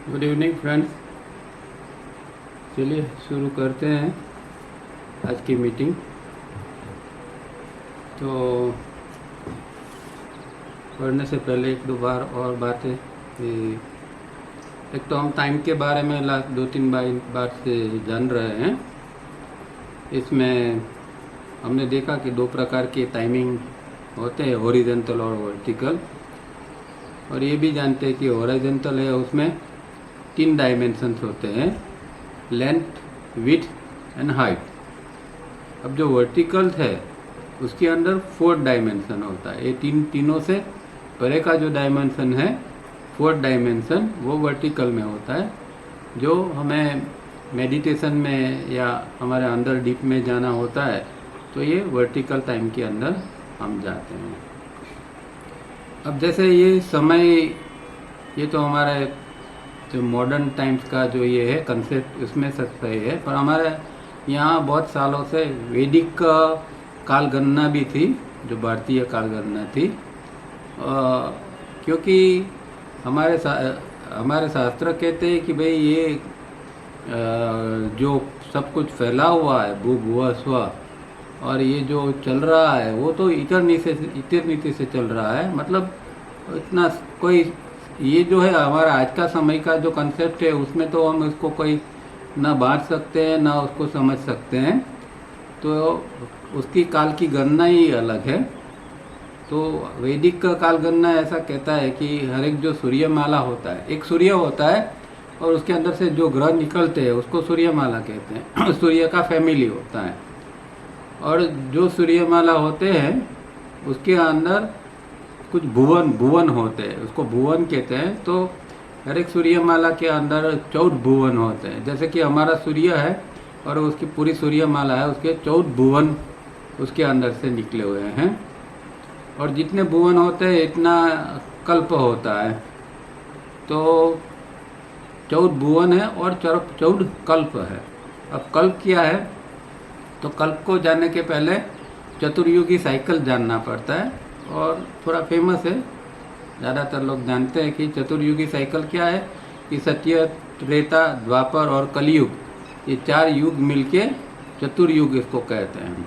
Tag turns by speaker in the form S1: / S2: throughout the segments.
S1: Good evening friends, चलिए शुरू करते हैं आज की मीटिंग। तो पढ़ने से पहले एक दो बार और बातें, एक तो हम टाइम के बारे में लास्ट 2-3 बार से जान रहे हैं। इसमें हमने देखा कि 2 प्रकार के टाइमिंग होते हैं, हॉरिजॉन्टल और वर्टिकल। और ये भी जानते हैं कि हॉरिजॉन्टल है उसमें 3 डायमेंशंस होते हैं, लेंथ, विड्थ एंड हाइट। अब जो वर्टिकल है उसके अंदर 4 डायमेंशन होता है। ये तीनों से परे का जो डायमेंशन है 4th डायमेंशन, वो वर्टिकल में होता है। जो हमें मेडिटेशन में या हमारे अंदर डीप में जाना होता है तो ये वर्टिकल टाइम के अंदर हम जाते हैं। अब जैसे ये समय, ये तो हमारे जो मॉडर्न टाइम्स का जो ये है कंसेप्ट, उसमें सही है। पर हमारे यहाँ बहुत सालों से वैदिक काल गणना भी थी, जो भारतीय काल गणना थी। क्योंकि हमारे शास्त्र कहते हैं कि भाई ये जो सब कुछ फैला हुआ है, भू भुआ स्व, और ये जो चल रहा है वो तो इतरनीति से चल रहा है। मतलब इतना कोई, ये जो है हमारा आज का समय का जो कंसेप्ट है उसमें तो हम इसको कोई ना बांट सकते हैं ना उसको समझ सकते हैं। तो उसकी काल की गणना ही अलग है। तो वैदिक का काल गणना ऐसा कहता है कि हर एक जो सूर्यमाला होता है, एक सूर्य होता है और उसके अंदर से जो ग्रह निकलते हैं उसको सूर्यमाला कहते हैं। सूर्य का फैमिली होता है, और जो सूर्यमाला होते हैं उसके अंदर कुछ भुवन होते हैं, उसको भुवन कहते हैं। तो हर एक सूर्यमाला के अंदर 14 भुवन होते हैं। जैसे कि हमारा सूर्य है और उसकी पूरी सूर्यमाला है, उसके 14 भुवन उसके अंदर से निकले हुए हैं। और जितने भुवन होते हैं इतना कल्प होता है। तो 14 भुवन है और 14 कल्प है। अब कल्प क्या है? तो कल्प को जानने के पहले चतुर्युगी साइकिल जानना पड़ता है, और थोड़ा फेमस है, ज़्यादातर लोग जानते हैं कि चतुर्युगी साइकिल क्या है। कि सत्य, त्रेता, द्वापर और कलयुग, ये 4 युग मिलके चतुर्युग इसको कहते हैं।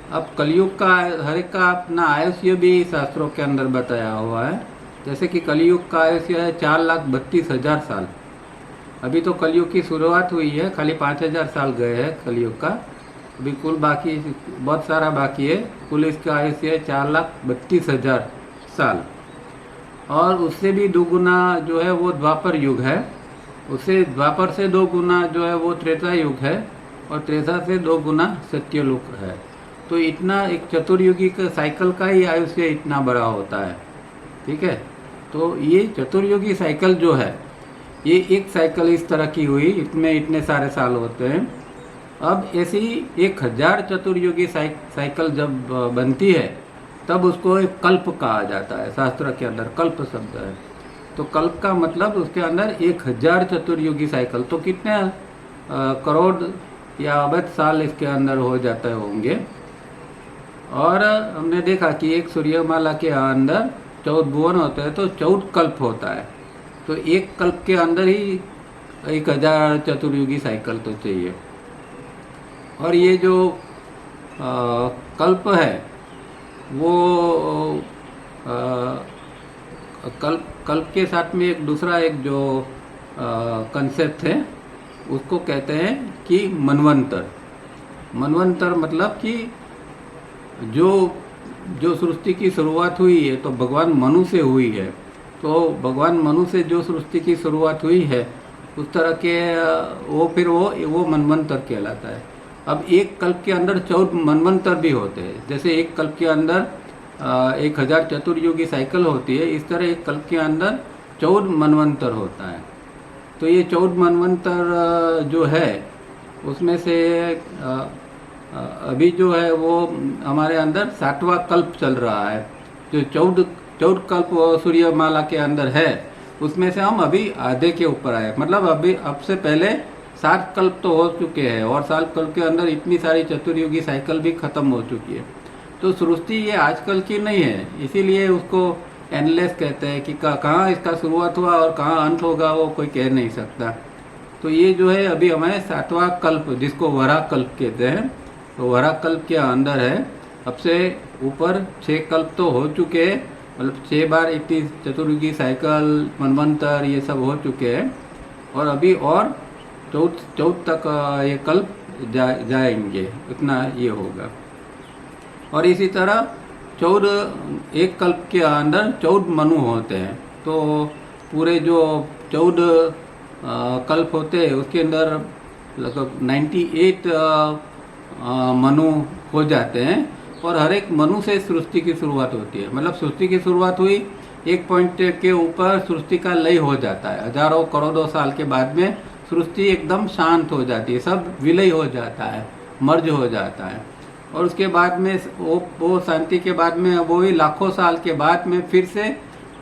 S1: अब कलयुग का हर एक का अपना आयुष्य भी शास्त्रों के अंदर बताया हुआ है। जैसे कि कलयुग का आयुष्य है 4,32,000 साल। अभी तो कलयुग की शुरुआत हुई है, खाली 5,000 साल गए हैं कलयुग का। अभी कुल बाकी बहुत सारा बाकी है। कुल इसका आयुष्य है 4,32,000 साल। और उससे भी 2 गुना जो है वो द्वापर युग है। उससे द्वापर से 2 गुना जो है वो त्रेता युग है, और त्रेता से 2 गुना सत्ययुग है। तो इतना एक चतुर्युगी का साइकिल का ही आयुष्य इतना बड़ा होता है। ठीक है। तो ये चतुर्युगी साइकिल जो है, ये एक साइकिल इस तरह की हुई, इसमें इतने सारे साल होते हैं। अब ऐसी 1000 चतुर्युगी साइकिल जब बनती है तब उसको एक कल्प कहा जाता है। शास्त्र के अंदर कल्प शब्द है। तो कल्प का मतलब उसके अंदर 1000 चतुर्युगी साइकिल, तो कितने करोड़ या अरब साल इसके अंदर हो जाते होंगे। और हमने देखा कि एक सूर्यमाला के अंदर 14 भुवन होते हैं, तो 14 कल्प होता है। तो एक कल्प के अंदर ही 1000 चतुर्युगी साइकिल तो चाहिए। और ये जो कल्प है वो कल्प के साथ में एक दूसरा एक जो कंसेप्ट है उसको कहते हैं कि मनवंतर। मनवंतर मतलब कि जो सृष्टि की शुरुआत हुई है तो भगवान मनु से हुई है। तो भगवान मनु से जो सृष्टि की शुरुआत हुई है उस तरह के वो मनवंतर कहलाता है। अब एक कल्प के अंदर 14 मनवंतर भी होते हैं। जैसे एक कल्प के अंदर 1000 चतुर्युगी साइकिल होती है, इस तरह एक कल्प के अंदर 14 मनवंतर होता है। तो ये 14 मनवंतर जो है उसमें से अभी जो है वो हमारे अंदर 7वां कल्प चल रहा है। जो 14 कल्प सूर्यमाला के अंदर है, उसमें से हम अभी आधे के ऊपर आए। मतलब अभी अब से पहले 7 कल्प तो हो चुके हैं और 7 कल्प के अंदर इतनी सारी चतुर्युगी साइकिल भी खत्म हो चुकी है। तो सृष्टि ये आजकल की नहीं है, इसीलिए उसको एंडलेस कहते हैं कि कहाँ इसका शुरुआत हुआ और कहाँ अंत होगा वो कोई कह नहीं सकता। तो ये जो है अभी हमारे 7वां कल्प, जिसको वराह कल्प कहते हैं, तो वराह कल्प के अंदर है। अब से ऊपर 6 कल्प तो हो चुके हैं, मतलब 6 बार इतनी चतुर्युगी साइकिल, मनवंतर, ये सब हो चुके हैं और अभी और 14 तक ये कल्प जाएंगे, इतना ये होगा। और इसी तरह 14 एक कल्प के अंदर 14 मनु होते हैं। तो पूरे जो 14 कल्प होते हैं उसके अंदर लगभग 98 मनु हो जाते हैं और हर एक मनु से सृष्टि की शुरुआत होती है। मतलब सृष्टि की शुरुआत हुई, एक पॉइंट के ऊपर सृष्टि का लय हो जाता है। हजारों करोड़ों साल के बाद में सृष्टि एकदम शांत हो जाती है, सब विलय हो जाता है, मर्ज हो जाता है। और उसके बाद में वो शांति के बाद में वो ही लाखों साल के बाद में फिर से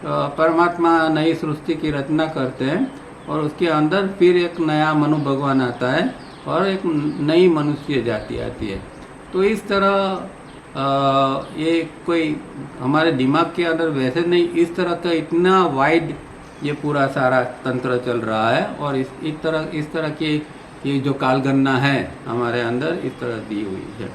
S1: परमात्मा नई सृष्टि की रचना करते हैं और उसके अंदर फिर एक नया मनु भगवान आता है और एक नई मनुष्य जाति आती है। तो इस तरह ये कोई हमारे दिमाग के अंदर वैसे नहीं, इस तरह का इतना वाइड ये पूरा सारा तंत्र चल रहा है। और इस तरह की ये जो कालगणना है हमारे अंदर इस तरह दी हुई है।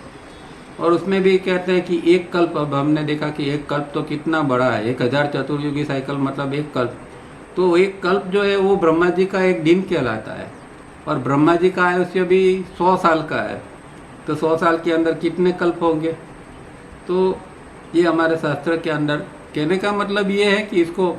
S1: और उसमें भी कहते हैं कि एक कल्प, अब हमने देखा कि एक कल्प तो कितना बड़ा है, 1000 चतुर्युगी साइकिल मतलब एक कल्प। तो एक कल्प जो है वो ब्रह्मा जी का एक दिन कहलाता है और ब्रह्मा जी का आयुष्य भी 100 साल का है। तो 100 साल के अंदर कितने कल्प होंगे? तो ये हमारे शास्त्र के अंदर कहने का मतलब ये है कि इसको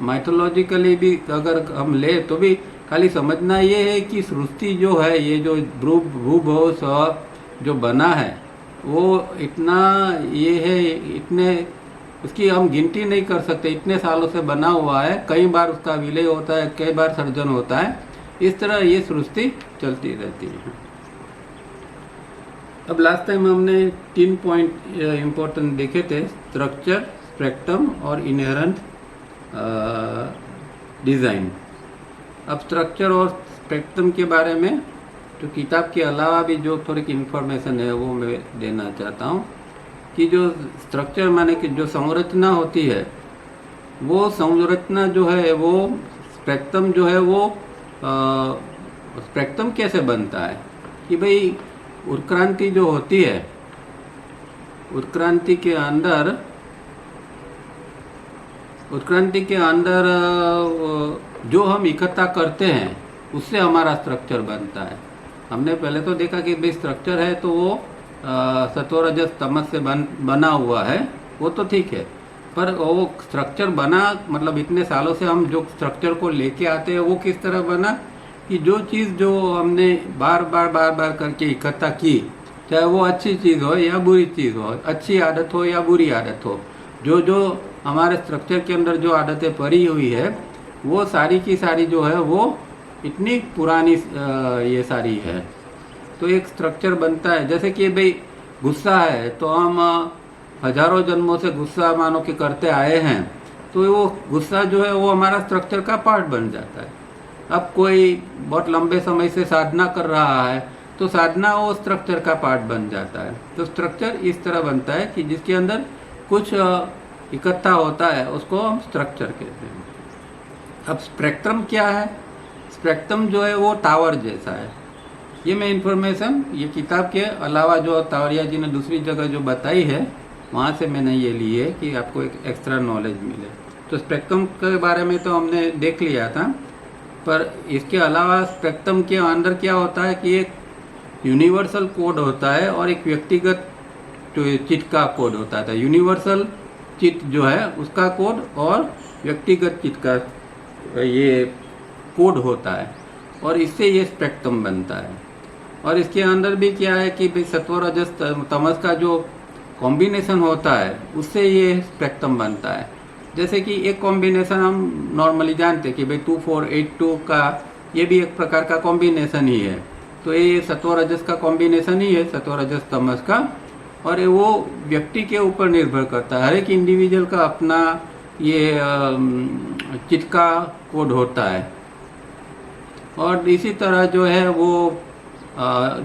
S1: माइथोलॉजिकली भी अगर हम ले तो भी खाली समझना ये है कि सृष्टि जो है, ये जो भूभव स्व जो बना है वो इतना ये है, इतने उसकी हम गिनती नहीं कर सकते, इतने सालों से बना हुआ है। कई बार उसका विलय होता है, कई बार सर्जन होता है, इस तरह ये सृष्टि चलती रहती है। अब लास्ट टाइम हमने 3 पॉइंट इम्पोर्टेंट देखे थे, स्ट्रक्चर, स्पेक्ट्रम और इनहेरेंट डिज़ाइन। अब स्ट्रक्चर और स्पेक्ट्रम के बारे में तो किताब के अलावा भी जो थोड़ी इन्फॉर्मेशन है वो मैं देना चाहता हूँ कि जो स्ट्रक्चर माने कि जो संरचना होती है, वो संरचना जो है वो स्पेक्ट्रम जो है वो स्पेक्ट्रम कैसे बनता है कि भाई उत्क्रांति जो होती है, उत्क्रांति के अंदर जो हम इकट्ठा करते हैं उससे हमारा स्ट्रक्चर बनता है। हमने पहले तो देखा कि भाई स्ट्रक्चर है तो वो सत्व रजस तमस से बना हुआ है, वो तो ठीक है, पर वो स्ट्रक्चर बना मतलब इतने सालों से हम जो स्ट्रक्चर को लेके आते हैं वो किस तरह बना कि जो चीज़ जो हमने बार बार करके इकट्ठा की, चाहे वो अच्छी चीज़ हो या बुरी चीज़ हो, अच्छी आदत हो या बुरी आदत हो, जो हमारे स्ट्रक्चर के अंदर जो आदतें पड़ी हुई है वो सारी की सारी जो है वो इतनी पुरानी ये सारी है। तो एक स्ट्रक्चर बनता है। जैसे कि भाई गुस्सा है तो हम हजारों जन्मों से गुस्सा मानो कि करते आए हैं, तो वो गुस्सा जो है वो हमारा स्ट्रक्चर का पार्ट बन जाता है। अब कोई बहुत लंबे समय से साधना कर रहा है तो साधना वो स्ट्रक्चर का पार्ट बन जाता है। तो स्ट्रक्चर इस तरह बनता है कि जिसके अंदर कुछ इकट्ठा होता है उसको हम स्ट्रक्चर कहते हैं। अब स्पेक्ट्रम क्या है? स्पेक्ट्रम जो है वो टावर जैसा है। ये मैं इन्फॉर्मेशन ये किताब के अलावा जो तावरिया जी ने दूसरी जगह जो बताई है वहाँ से मैंने ये ली है कि आपको एक एक्स्ट्रा नॉलेज मिले। तो स्पेक्ट्रम के बारे में तो हमने देख लिया था, पर इसके अलावा स्पेक्ट्रम के अंदर क्या होता है कि एक यूनिवर्सल कोड होता है और एक व्यक्तिगत चिट का कोड होता था। यूनिवर्सल चिट जो है उसका कोड और व्यक्तिगत चिट का ये कोड होता है और इससे ये स्पेक्ट्रम बनता है। और इसके अंदर भी क्या है कि भाई सत्व रजस तमस का जो कॉम्बिनेशन होता है उससे ये स्पेक्ट्रम बनता है। जैसे कि एक कॉम्बिनेशन हम नॉर्मली जानते हैं कि भाई 2482 का ये भी एक प्रकार का कॉम्बिनेशन ही है। तो ये सत्व रजस का कॉम्बिनेशन ही है, सत्व रजस तमस का, और वो व्यक्ति के ऊपर निर्भर करता है। हर एक इंडिविजुअल का अपना ये चित्त का कोड होता है। और इसी तरह जो है वो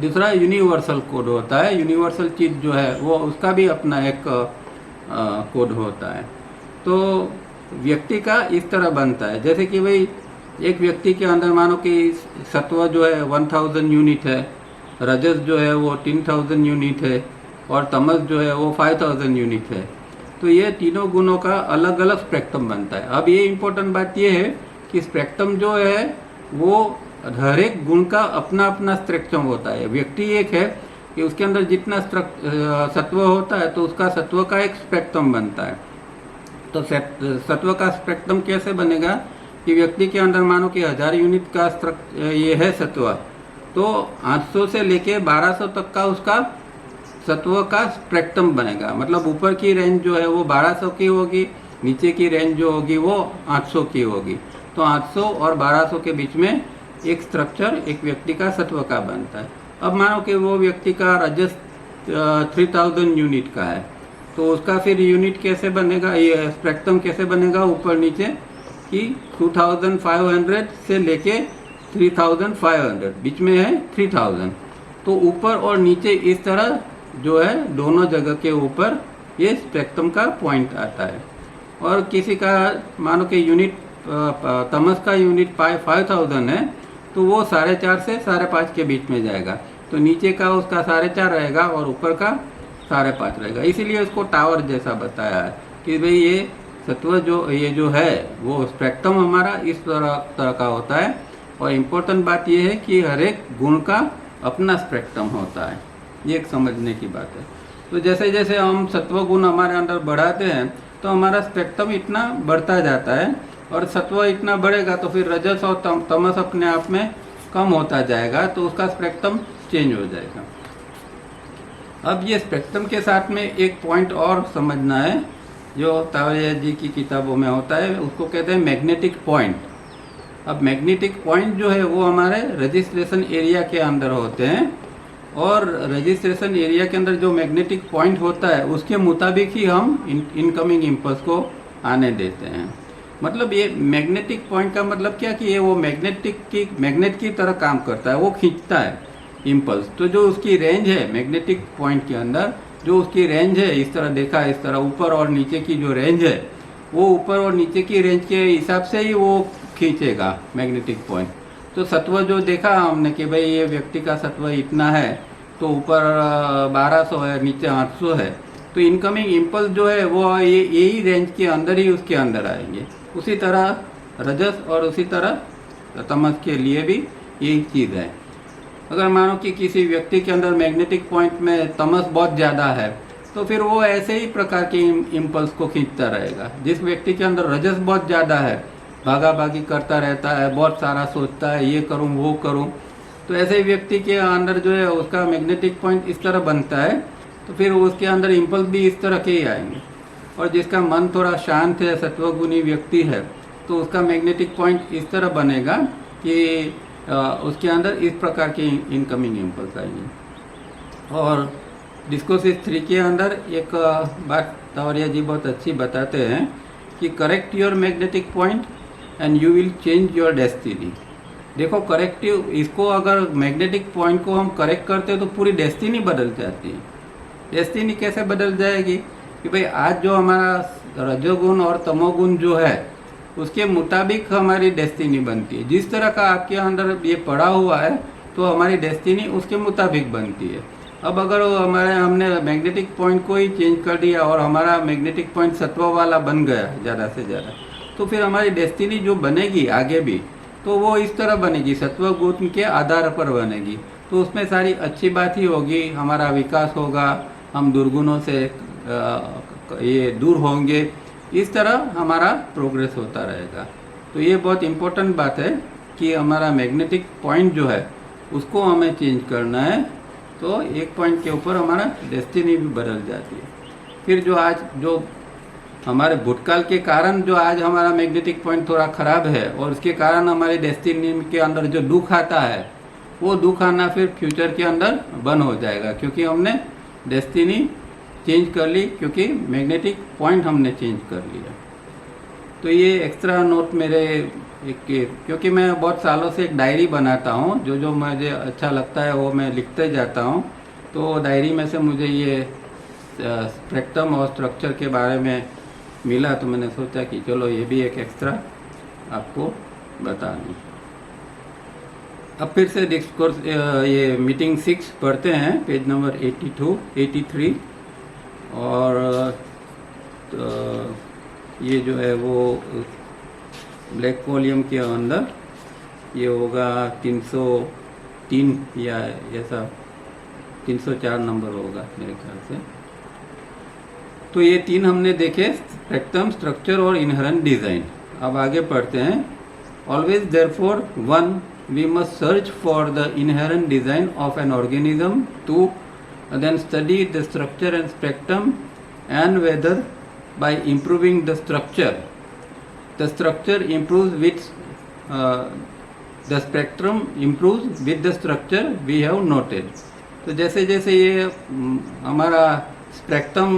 S1: दूसरा यूनिवर्सल कोड होता है। यूनिवर्सल चीज़ जो है वो उसका भी अपना एक कोड होता है। तो व्यक्ति का इस तरह बनता है, जैसे कि भाई एक व्यक्ति के अंदर मानो कि सत्व जो है 1000 यूनिट है, रजस जो है वो 3000 यूनिट है और तमस जो है वो 5000 यूनिट है। तो ये तीनों गुणों का अलग अलग स्पेक्ट्रम बनता है। अब ये इम्पोर्टेंट बात ये है कि स्पेक्ट्रम जो है वो हर एक गुण का अपना अपना स्पेक्ट्रम होता है। व्यक्ति एक है कि उसके अंदर जितना सत्व होता है तो उसका सत्व का एक स्पेक्ट्रम बनता है। तो सत्व का स्पेक्ट्रम कैसे बनेगा कि व्यक्ति के अंदर मानो कि 1000 यूनिट का ये है सत्व, तो 800 से लेके 1200 तक का उसका सत्व का स्पेक्ट्रम बनेगा। मतलब ऊपर की रेंज जो है वो 1200 की होगी, नीचे की रेंज जो होगी वो 800 की होगी। तो 800 और 1200 के बीच में एक स्ट्रक्चर एक व्यक्ति का सत्व का बनता है। अब मानो कि वो व्यक्ति का रजस 3000 यूनिट का है, तो उसका फिर यूनिट कैसे बनेगा, ये स्पेक्ट्रम कैसे बनेगा ऊपर नीचे कि 2500 से लेके 3500 बीच में है 3000। तो ऊपर और नीचे इस तरह जो है दोनों जगह के ऊपर ये स्पेक्ट्रम का पॉइंट आता है। और किसी का मानो कि यूनिट तमस का यूनिट 5000 है, तो वो 4.5 से 5.5 के बीच में जाएगा। तो नीचे का उसका 4.5 रहेगा और ऊपर का 5.5 रहेगा। इसीलिए उसको टावर जैसा बताया है कि भाई ये सत्व जो है वो स्पेक्ट्रम हमारा इस तरह का होता है। और इम्पोर्टेंट बात ये है कि हर एक गुण का अपना स्पेक्ट्रम होता है, ये एक समझने की बात है। तो जैसे जैसे हम सत्व गुण हमारे अंदर बढ़ाते हैं तो हमारा स्पेक्ट्रम इतना बढ़ता जाता है, और सत्व इतना बढ़ेगा तो फिर रजस और तमस अपने आप में कम होता जाएगा, तो उसका स्पेक्ट्रम चेंज हो जाएगा। अब ये स्पेक्ट्रम के साथ में एक पॉइंट और समझना है जो तावरिया जी की किताबों में होता है, उसको कहते हैं मैग्नेटिक पॉइंट। अब मैग्नेटिक पॉइंट जो है वो हमारे रजिस्ट्रेशन एरिया के अंदर होते हैं, और रजिस्ट्रेशन एरिया के अंदर जो मैग्नेटिक पॉइंट होता है उसके मुताबिक ही हम इनकमिंग इम्पल्स को आने देते हैं। मतलब ये मैग्नेटिक पॉइंट का मतलब क्या कि ये वो मैग्नेट की तरह काम करता है, वो खींचता है इम्पल्स। तो जो उसकी रेंज है मैग्नेटिक पॉइंट के अंदर, जो उसकी रेंज है इस तरह देखा, इस तरह ऊपर और नीचे की जो रेंज है वो ऊपर और नीचे की रेंज के हिसाब से ही वो खींचेगा मैग्नेटिक पॉइंट। तो सत्व जो देखा हमने कि भाई ये व्यक्ति का सत्व इतना है, तो ऊपर 1200 है, नीचे 800 है, तो इनकमिंग इम्पल्स जो है वो यही रेंज के अंदर ही उसके अंदर आएंगे। उसी तरह रजस और उसी तरह तमस के लिए भी यही चीज़ है। अगर मानो कि किसी व्यक्ति के अंदर मैग्नेटिक पॉइंट में तमस बहुत ज़्यादा है, तो फिर वो ऐसे ही प्रकार के इम्पल्स को खींचता रहेगा। जिस व्यक्ति के अंदर रजस बहुत ज़्यादा है, भागा भागी करता रहता है, बहुत सारा सोचता है ये करूं वो करूं, तो ऐसे व्यक्ति के अंदर जो है उसका मैग्नेटिक पॉइंट इस तरह बनता है, तो फिर उसके अंदर इम्पल्स भी इस तरह के ही आएंगे। और जिसका मन थोड़ा शांत है, सत्वगुणी व्यक्ति है, तो उसका मैग्नेटिक पॉइंट इस तरह बनेगा कि उसके अंदर इस प्रकार के इनकमिंग इम्पल्स आएंगे। और डिस्कोसिस 3 के अंदर एक बात तावरिया जी बहुत अच्छी बताते हैं कि correct your magnetic point and you will change your destiny. देखो करेक्टिव, इसको अगर मैग्नेटिक पॉइंट को हम करेक्ट करते हैं तो पूरी डेस्टिनी बदल जाती है। डेस्टिनी कैसे बदल जाएगी कि भाई आज जो हमारा रजोगुण और तमोगुण जो है उसके मुताबिक हमारी डेस्टिनी बनती है। जिस तरह का आपके अंदर ये पड़ा हुआ है तो हमारी डेस्टिनी उसके मुताबिक बनती है। अब अगर हमने मैग्नेटिक पॉइंट को ही चेंज कर दिया और हमारा मैग्नेटिक पॉइंट सत्व वाला बन गया ज़्यादा से ज़्यादा, तो फिर हमारी डेस्टिनी जो बनेगी आगे भी, तो वो इस तरह बनेगी, सत्व गुण के आधार पर बनेगी। तो उसमें सारी अच्छी बात ही होगी, हमारा विकास होगा, हम दुर्गुणों से ये दूर होंगे, इस तरह हमारा प्रोग्रेस होता रहेगा। तो ये बहुत इम्पोर्टेंट बात है कि हमारा मैग्नेटिक पॉइंट जो है उसको हमें चेंज करना है, तो एक पॉइंट के ऊपर हमारा डेस्टिनी भी बदल जाती है। फिर जो हमारे भूतकाल के कारण जो आज हमारा मैग्नेटिक पॉइंट थोड़ा खराब है और उसके कारण हमारे डेस्टिनी के अंदर जो दुख आता है, वो दुख आना फिर फ्यूचर के अंदर बंद हो जाएगा, क्योंकि हमने डेस्टिनी चेंज कर ली, क्योंकि मैग्नेटिक पॉइंट हमने चेंज कर लिया। तो ये एक्स्ट्रा नोट मेरे क्योंकि मैं बहुत सालों से एक डायरी बनाता हूँ, जो जो मुझे अच्छा लगता है वो मैं लिखते जाता हूँ। तो डायरी में से मुझे ये स्पेक्ट्रम और स्ट्रक्चर के बारे में मिला, तो मैंने सोचा कि चलो ये भी एक एक्स्ट्रा आपको बता दूँ। अब फिर से डिस्कोर्स ये मीटिंग 6 पढ़ते हैं, पेज नंबर 82, 83। और तो ये जो है वो ब्लैक वॉल्यूम के अंदर ये होगा 303 या ऐसा 304 नंबर होगा मेरे ख्याल से। तो ये 3 हमने देखे, स्पेक्ट्रम, स्ट्रक्चर और इनहेरेंट डिज़ाइन। अब आगे पढ़ते हैं। Always therefore one we must search for the inherent design of an organism to then study the structure and spectrum, and whether by improving the structure improves with the spectrum improves with the structure we have noted। तो जैसे जैसे ये हमारा spectrum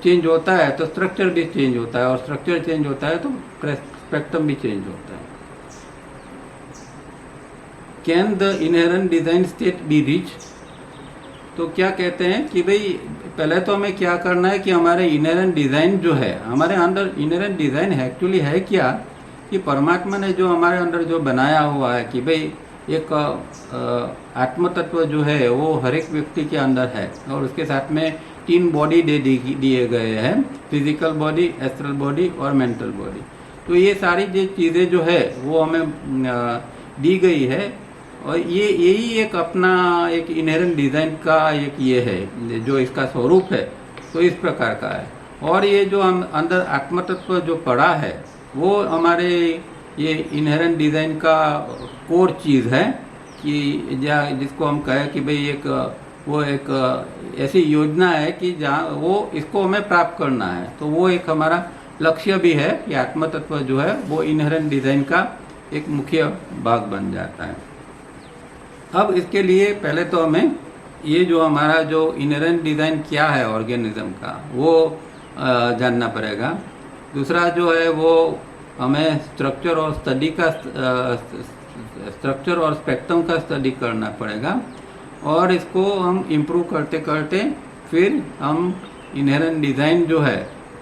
S1: change होता है तो structure भी change होता है, और स्ट्रक्चर चेंज होता है तो स्पेक्ट्रम भी चेंज होता है। Can the inherent design state be reach? तो क्या कहते हैं कि भाई पहले तो हमें क्या करना है कि हमारे इनहेरेंट डिज़ाइन जो है, हमारे अंदर इनहेरेंट डिज़ाइन है एक्चुअली है क्या, कि परमात्मा ने जो हमारे अंदर जो बनाया हुआ है कि भाई एक आत्म तत्व जो है वो हर एक व्यक्ति के अंदर है, और उसके साथ में 3 बॉडी दिए गए हैं, फिजिकल बॉडी, एस्ट्रल बॉडी और मेंटल बॉडी। तो ये सारी जो चीज़ें जो है वो हमें दी गई है, और ये यही एक अपना एक इनहेरेंट डिज़ाइन का एक ये है जो इसका स्वरूप है, तो इस प्रकार का है। और ये जो हम अंदर आत्मतत्व जो पड़ा है वो हमारे ये इनहेरेंट डिज़ाइन का कोर चीज़ है, कि जिसको हम कहें कि भाई एक ऐसी योजना है कि जहाँ वो इसको हमें प्राप्त करना है। तो वो एक हमारा लक्ष्य भी है कि आत्मतत्व जो है वो इनहेरेंट डिज़ाइन का एक मुख्य भाग बन जाता है। अब इसके लिए पहले तो हमें ये जो हमारा जो इनहेरेंट डिज़ाइन क्या है ऑर्गेनिज्म का वो जानना पड़ेगा। दूसरा जो है वो हमें स्ट्रक्चर और स्पेक्ट्रम का स्टडी करना पड़ेगा, और इसको हम इम्प्रूव करते करते फिर हम इनहेरेंट डिज़ाइन जो है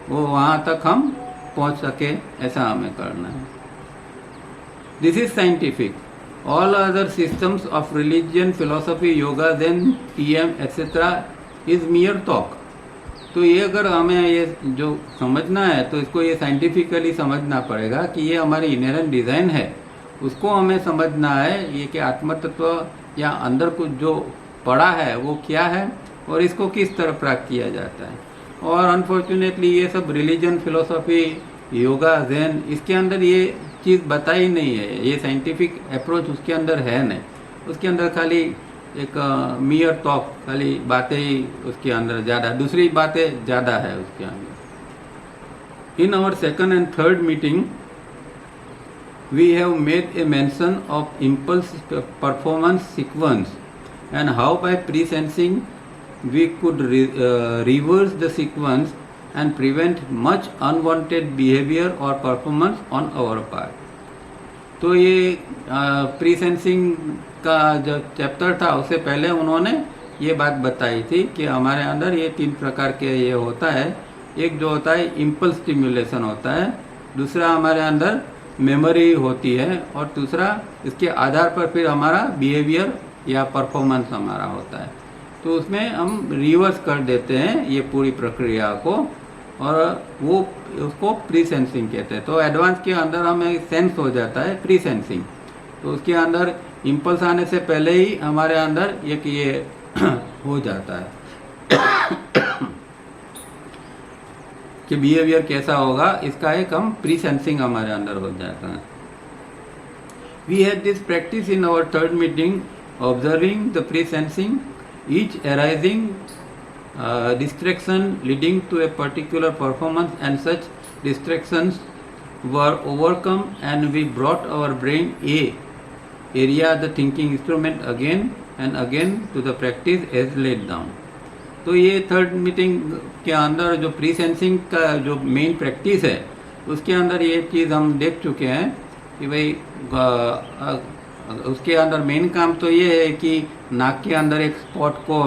S1: वो वहाँ तक हम पहुँच सके, ऐसा हमें करना है। This is scientific. All other systems of religion, philosophy, yoga, Zen, TM, etc. is mere talk। तो ये अगर हमें ये जो समझना है तो इसको ये साइंटिफिकली समझना पड़ेगा कि ये हमारी इनहेरेंट डिज़ाइन है, उसको हमें समझना है ये कि आत्मतत्व या अंदर कुछ जो पड़ा है वो क्या है और इसको किस तरह प्राप्त किया जाता है। और अनफॉर्चुनेटली ये सब रिलीजन, फिलोसफी, योगा, ज़ेन, इसके अंदर ये चीज़ बताई नहीं है, ये साइंटिफिक अप्रोच उसके अंदर है नहीं। उसके अंदर खाली एक मियर टॉक, खाली बातें ही उसके अंदर ज़्यादा, दूसरी बातें ज़्यादा है उसके अंदर। In our second and third meeting we have made a mention of impulse performance sequence and how by pre sensing we could reverse the sequence and prevent much unwanted behavior or performance on our part। तो ये pre sensing का जो chapter था उससे पहले उन्होंने ये बात बताई थी कि हमारे अंदर ये 3 प्रकार के ये होता है। एक जो होता है इम्पल्स स्टिम्युलेशन होता है, दूसरा हमारे अंदर मेमोरी होती है, और दूसरा इसके आधार पर फिर हमारा बिहेवियर या परफॉर्मेंस हमारा होता है। तो उसमें हम रिवर्स कर देते हैं ये पूरी प्रक्रिया को, और वो उसको प्री सेंसिंग कहते हैं। तो एडवांस के अंदर हमें सेंस हो जाता है प्री सेंसिंग, तो उसके अंदर इम्पल्स आने से पहले ही हमारे अंदर एक ये हो जाता है कि बिहेवियर कैसा होगा, इसका एक हम प्री सेंसिंग हमारे अंदर हो जाता है। We had this practice in our third meeting observing the pre sensing, each arising distraction leading to a particular performance, and such distractions were overcome and we brought our brain area the thinking instrument again and again to the practice as laid down। तो ये third meeting के अंदर जो pre sensing का जो main practice है उसके अंदर ये चीज़ हम देख चुके हैं कि भाई उसके अंदर मेन काम तो ये है कि नाक के अंदर एक स्पॉट को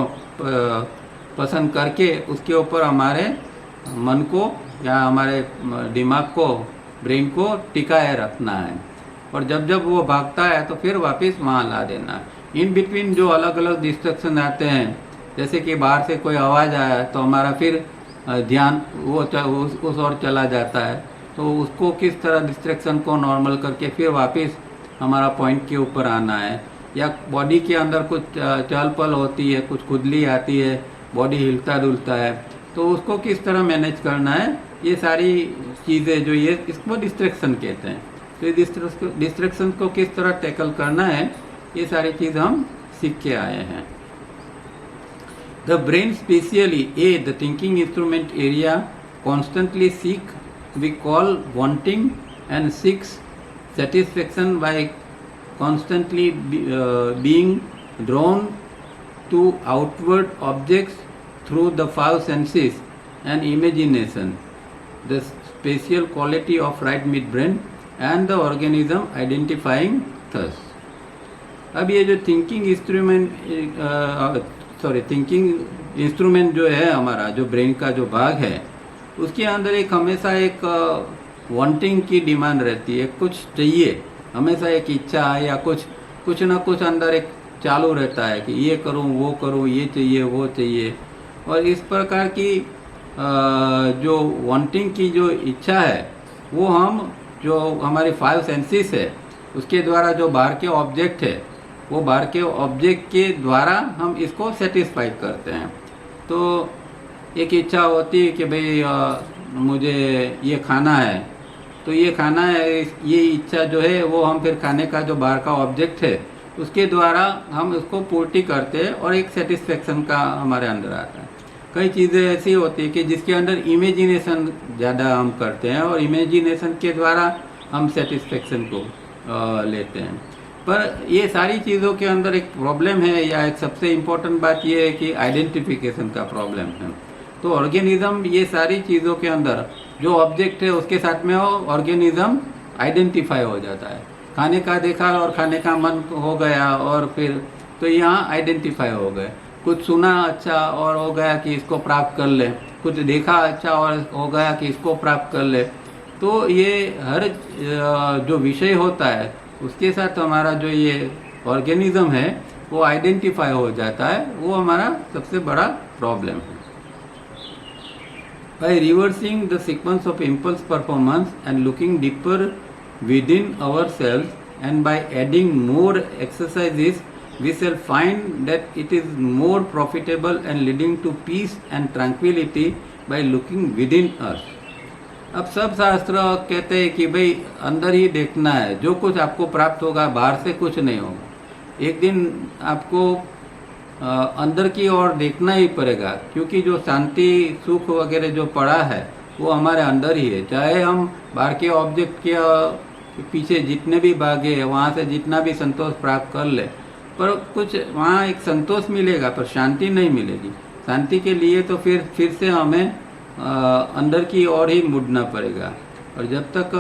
S1: पसंद करके उसके ऊपर हमारे मन को या हमारे दिमाग को, ब्रेन को टिकाए रखना है, और जब जब वो भागता है तो फिर वापस वहाँ ला देना है। इन बिटवीन जो अलग अलग डिस्ट्रक्शन आते हैं, जैसे कि बाहर से कोई आवाज़ आया तो हमारा फिर ध्यान वो उस ओर चला जाता है, तो उसको किस तरह डिस्ट्रैक्शन को नॉर्मल करके फिर वापस हमारा पॉइंट के ऊपर आना है। या बॉडी के अंदर कुछ चहल पहल होती है, कुछ खुजली आती है, बॉडी हिलता डुलता है, तो उसको किस तरह मैनेज करना है, ये सारी चीज़ें जो ये इसको डिस्ट्रैक्शन कहते हैं। तो ये डिस्ट्रैक्शन को किस तरह टैकल करना है, ये सारी चीज़ हम सीख के आए हैं। The brain, specially the thinking instrument area, constantly seek, we call wanting, and seeks satisfaction by constantly being drawn to outward objects through the five senses and imagination, the spatial quality of right midbrain and the organism identifying thus. अब ये जो thinking instrument जो है हमारा, जो brain का जो भाग है, उसके अंदर एक हमेशा एक वांटिंग की डिमांड रहती है, कुछ चाहिए, हमेशा एक इच्छा है या कुछ ना कुछ अंदर एक चालू रहता है कि ये करूँ वो करूँ, ये चाहिए वो चाहिए। और इस प्रकार की जो वांटिंग की जो इच्छा है वो हम जो हमारी फाइव सेंसेस है उसके द्वारा जो बाहर के ऑब्जेक्ट है वो बाहर के ऑब्जेक्ट के द्वारा हम इसको सेटिस्फाई करते हैं। तो एक इच्छा होती है कि भाई मुझे ये खाना है, तो ये खाना है, ये इच्छा जो है वो हम फिर खाने का जो बाहर का ऑब्जेक्ट है उसके द्वारा हम उसको पूर्ति करते हैं और एक सेटिस्फेक्शन का हमारे अंदर आता है। कई चीज़ें ऐसी होती है कि जिसके अंदर इमेजिनेशन ज़्यादा हम करते हैं और इमेजिनेशन के द्वारा हम सेटिस्फेक्शन को लेते हैं। पर ये सारी चीज़ों के अंदर एक प्रॉब्लम है, या एक सबसे इम्पोर्टेंट बात ये है कि आइडेंटिफिकेशन का प्रॉब्लम है। तो ऑर्गेनिज्म ये सारी चीज़ों के अंदर जो ऑब्जेक्ट है उसके साथ में वो ऑर्गेनिज्म आइडेंटिफाई हो जाता है। खाने का देखा और खाने का मन हो गया और फिर तो यहाँ आइडेंटिफाई हो गए। कुछ सुना अच्छा और हो गया कि इसको प्राप्त कर ले, कुछ देखा अच्छा और हो गया कि इसको प्राप्त कर ले। तो ये हर जो विषय होता है उसके साथ हमारा जो ये ऑर्गेनिज्म है वो आइडेंटिफाई हो जाता है, वो हमारा सबसे बड़ा प्रॉब्लम है। By reversing the sequence of impulse performance and looking deeper within ourselves, and by adding more exercises, we shall find that it is more profitable and leading to peace and tranquility by looking within us. अब सब शास्त्र कहते हैं कि भाई अंदर ही देखना है, जो कुछ आपको प्राप्त होगा बाहर से कुछ नहीं होगा। एक दिन आपको अंदर की ओर देखना ही पड़ेगा, क्योंकि जो शांति सुख वगैरह जो पड़ा है वो हमारे अंदर ही है। चाहे हम बाहर के ऑब्जेक्ट के पीछे जितने भी भागे, वहाँ से जितना भी संतोष प्राप्त कर ले, पर कुछ वहाँ एक संतोष मिलेगा पर शांति नहीं मिलेगी। शांति के लिए तो फिर से हमें अंदर की ओर ही मुड़ना पड़ेगा। और जब तक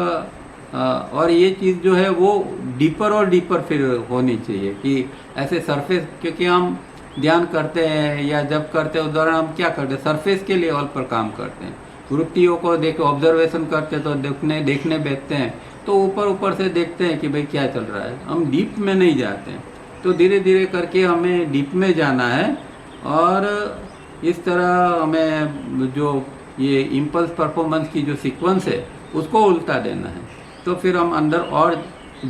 S1: और ये चीज़ जो है वो डीपर और डीपर फिर होनी चाहिए कि ऐसे सरफेस, क्योंकि हम ध्यान करते हैं या जब करते हैं उस दौरान हम क्या करते हैं, सरफेस के लेवल पर काम करते हैं। वृत्तियों को देख ऑब्जर्वेशन करते हैं, तो देखने बैठते हैं तो ऊपर से देखते हैं कि भाई क्या चल रहा है, हम डीप में नहीं जाते हैं। तो धीरे धीरे करके हमें डीप में जाना है और इस तरह हमें जो ये इम्पल्स परफॉर्मेंस की जो सीक्वेंस है उसको उल्टा देना है, तो फिर हम अंदर और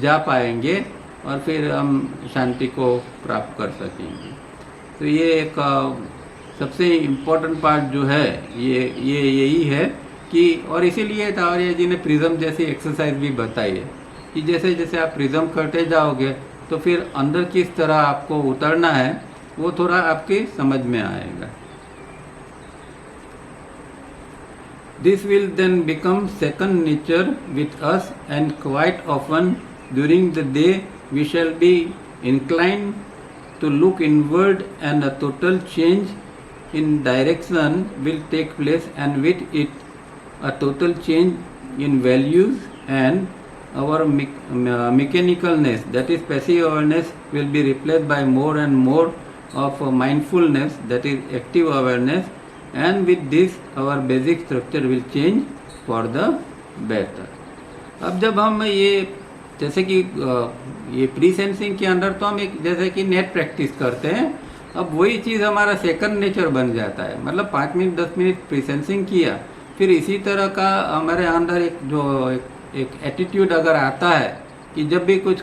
S1: जा पाएंगे और फिर हम शांति को प्राप्त कर सकेंगे। तो ये एक सबसे इम्पोर्टेंट पार्ट जो है ये यही है कि, और इसीलिए तावरिया जी ने प्रिज्म जैसी एक्सरसाइज भी बताई है कि जैसे जैसे आप प्रिज्म करते जाओगे तो फिर अंदर किस तरह आपको उतरना है वो थोड़ा आपकी समझ में आएगा। This will then become second nature with us, and quite often during the day we shall be inclined to look inward, and a total change in direction will take place, and with it a total change in values, and our mechanicalness, that is passive awareness, will be replaced by more and more of mindfulness, that is active awareness, and with this our basic structure will change for the better. अब जब हम ये जैसे कि ये pre sensing के अंदर तो हम एक जैसे कि नेट प्रैक्टिस करते हैं, अब वही चीज़ हमारा सेकंड नेचर बन जाता है। मतलब 5 मिनट 10 मिनट प्री सेंसिंग किया, फिर इसी तरह का हमारे अंदर एक एटीट्यूड अगर आता है कि जब भी कुछ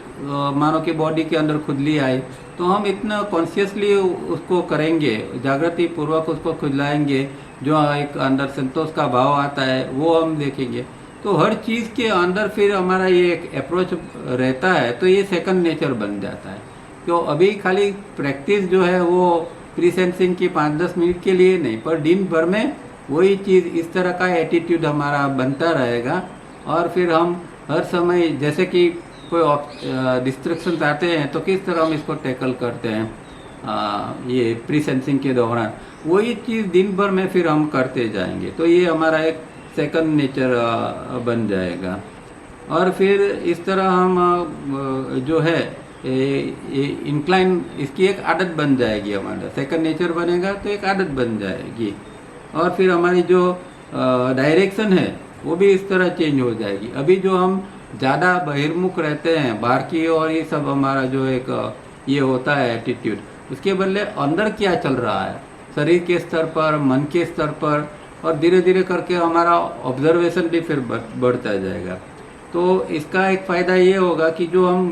S1: मानो कि बॉडी के अंदर खुजली आई तो हम इतना कॉन्शियसली उसको करेंगे, जागृति पूर्वक उसको खुजलाएंगे, जो एक अंदर संतोष का भाव आता है वो हम देखेंगे। तो हर चीज़ के अंदर फिर हमारा ये एक अप्रोच रहता है, तो ये सेकंड नेचर बन जाता है। तो अभी खाली प्रैक्टिस जो है वो प्री सेंसिंग की 5-10 मिनट के लिए नहीं, पर दिन भर में वही चीज़ इस तरह का एटीट्यूड हमारा बनता रहेगा। और फिर हम हर समय जैसे कि कोई डिस्ट्रक्शन आते हैं तो किस तरह हम इसको टैकल करते हैं ये प्री सेंसिंग के दौरान, वही चीज़ दिन भर में फिर हम करते जाएंगे। तो ये हमारा एक सेकंड नेचर बन जाएगा। और फिर इस तरह हम जो है ये इंक्लाइन, इसकी एक आदत बन जाएगी, हमारा सेकंड नेचर बनेगा तो एक आदत बन जाएगी। और फिर हमारी जो डायरेक्शन है वो भी इस तरह चेंज हो जाएगी। अभी जो हम ज़्यादा बहिर्मुख रहते हैं बाहर की, और ये सब हमारा जो एक ये होता है एटीट्यूड, उसके बदले अंदर क्या चल रहा है शरीर के स्तर पर, मन के स्तर पर, और धीरे धीरे करके हमारा ऑब्जर्वेशन भी फिर बढ़ता जाएगा। तो इसका एक फ़ायदा ये होगा कि जो हम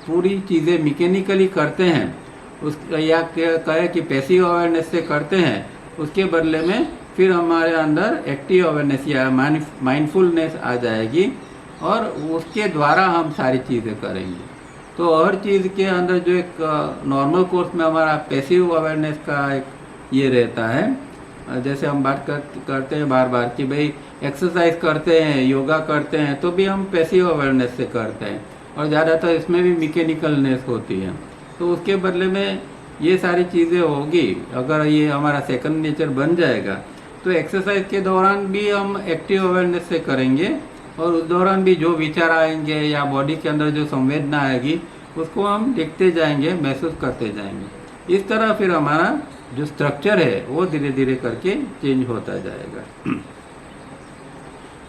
S1: पूरी चीज़ें मैकेनिकली करते हैं उस या कहे कि पैसिव अवेयरनेस से करते हैं, उसके बदले में फिर हमारे अंदर एक्टिव अवेयरनेस या माइंडफुलनेस आ जाएगी, और उसके द्वारा हम सारी चीज़ें करेंगे। तो हर चीज़ के अंदर जो एक नॉर्मल कोर्स में हमारा पैसिव अवेयरनेस का एक ये रहता है। जैसे हम बात करते हैं बार बार कि भाई एक्सरसाइज करते हैं, योगा करते हैं, तो भी हम पैसिव अवेयरनेस से करते हैं, और ज़्यादातर इसमें भी मैकेनिकलनेस होती है। तो उसके बदले में ये सारी चीज़ें होगी। अगर ये हमारा सेकंड नेचर बन जाएगा तो एक्सरसाइज के दौरान भी हम एक्टिव अवेयरनेस से करेंगे, और उस दौरान भी जो विचार आएंगे या बॉडी के अंदर जो संवेदना आएगी उसको हम देखते जाएंगे, महसूस करते जाएंगे। इस तरह फिर हमारा जो स्ट्रक्चर है वो धीरे धीरे करके चेंज होता जाएगा।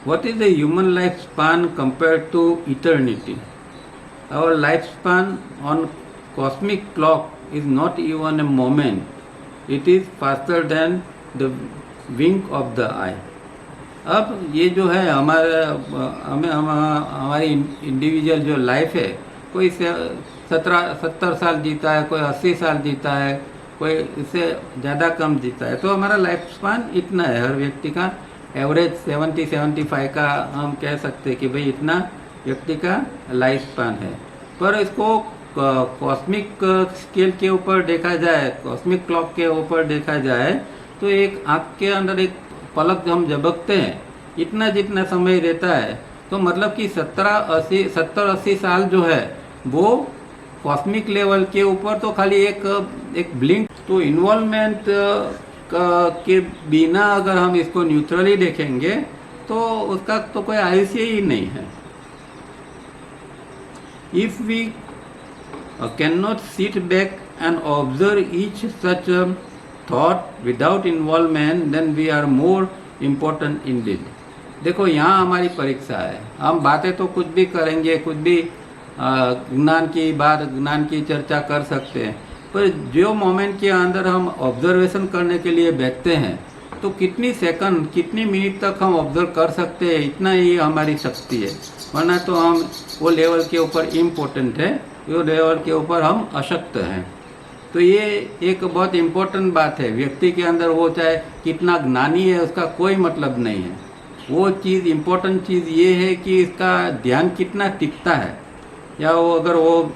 S1: What is the human lifespan compared to eternity? Our lifespan on cosmic clock is not even a moment. It is faster than the wink of the eye. अब ये जो है हमारी इंडिविजुअल जो लाइफ है, कोई 70 साल जीता है, कोई 80 साल जीता है, कोई इससे ज़्यादा कम जीता है। तो हमारा लाइफ स्पान इतना है, हर व्यक्ति का एवरेज 70-75 का हम कह सकते हैं कि भाई इतना व्यक्ति का लाइफ स्पान है। पर इसको कॉस्मिक स्केल के ऊपर देखा जाए, कॉस्मिक क्लॉक के ऊपर देखा जाए, तो एक आँख के अंदर एक पलक हम झपकते हैं, इतना जितना समय रहता है, तो मतलब कि 70-80 साल जो है वो कॉस्मिक लेवल के ऊपर तो खाली एक ब्लिंक। तो इन्वॉल्वमेंट के बिना अगर हम इसको न्यूट्रली देखेंगे तो उसका तो कोई आयुष्य ही नहीं है। If we can not sit back and observe each such thought without involvement, then we are more important indeed. देखो यहाँ हमारी परीक्षा है, हम बातें तो कुछ भी करेंगे, कुछ भी ज्ञान की चर्चा कर सकते हैं, पर जो मोमेंट के अंदर हम ऑब्जर्वेशन करने के लिए बैठते हैं तो कितनी सेकंड, कितनी मिनट तक हम ऑब्जर्व कर सकते हैं, इतना ही हमारी शक्ति है। वरना तो हम वो लेवल के ऊपर इम्पोर्टेंट है, वो लेवल के ऊपर हम अशक्त हैं। तो ये एक बहुत इम्पोर्टेंट बात है। व्यक्ति के अंदर वो चाहे कितना ज्ञानी है उसका कोई मतलब नहीं है। वो चीज़, इम्पोर्टेंट चीज़ ये है कि इसका ध्यान कितना टिकता है, या वो अगर वो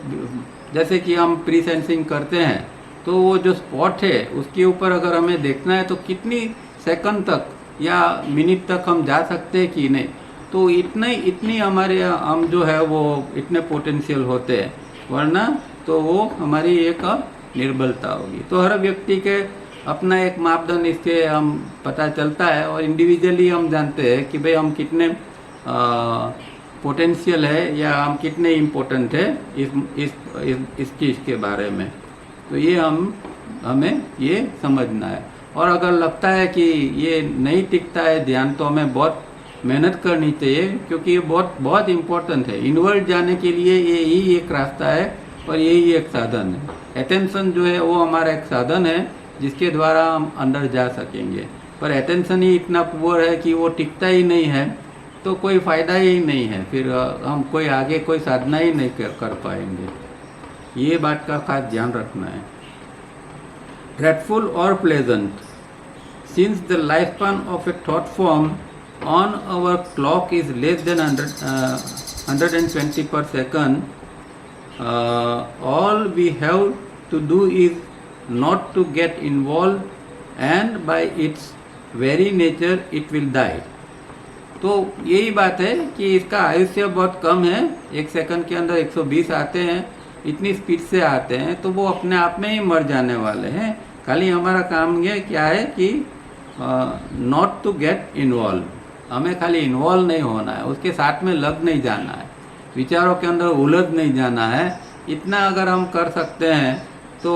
S1: जैसे कि हम प्री सेंसिंग करते हैं तो वो जो स्पॉट है उसके ऊपर अगर हमें देखना है तो कितनी सेकंड तक या मिनट तक हम जा सकते हैं कि नहीं। तो इतनी हमारे हम जो है वो इतने पोटेंशियल होते हैं, वरना तो वो हमारी एक निर्बलता होगी। तो हर व्यक्ति के अपना एक मापदंड इससे हम पता चलता है, और इंडिविजुअली हम जानते हैं कि भाई हम कितने पोटेंशियल है या हम कितने इम्पोर्टेंट है इस चीज़ के बारे में। तो ये हमें ये समझना है। और अगर लगता है कि ये नहीं टिकता है ध्यान, तो हमें बहुत मेहनत करनी चाहिए, क्योंकि ये बहुत बहुत इम्पोर्टेंट है। इनवर्ड जाने के लिए यही एक रास्ता है और यही एक साधन है। अटेंशन जो है वो हमारा एक साधन है जिसके द्वारा हम अंदर जा सकेंगे। पर अटेंशन ही इतना पुअर है कि वो टिकता ही नहीं है, तो कोई फ़ायदा ही नहीं है, फिर हम कोई आगे कोई साधना ही नहीं कर पाएंगे। ये बात का खास ध्यान रखना है। ग्रेटफुल और pleasant, since the life span of A thought form on hour clock is less than 120 per second, all we have to do is not to get involved and by its very nature it will die। तो यही बात है कि इसका आयुष्य बहुत कम है, 1 second के अंदर 120 आते हैं, इतनी स्पीड से आते हैं, तो वो अपने आप में ही मर जाने वाले हैं। खाली हमारा काम ये क्या है कि नॉट टू गेट इन्वॉल्व, हमें खाली इन्वॉल्व नहीं होना है, उसके साथ में लग नहीं जाना है, विचारों के अंदर उलझ नहीं जाना है। इतना अगर हम कर सकते हैं तो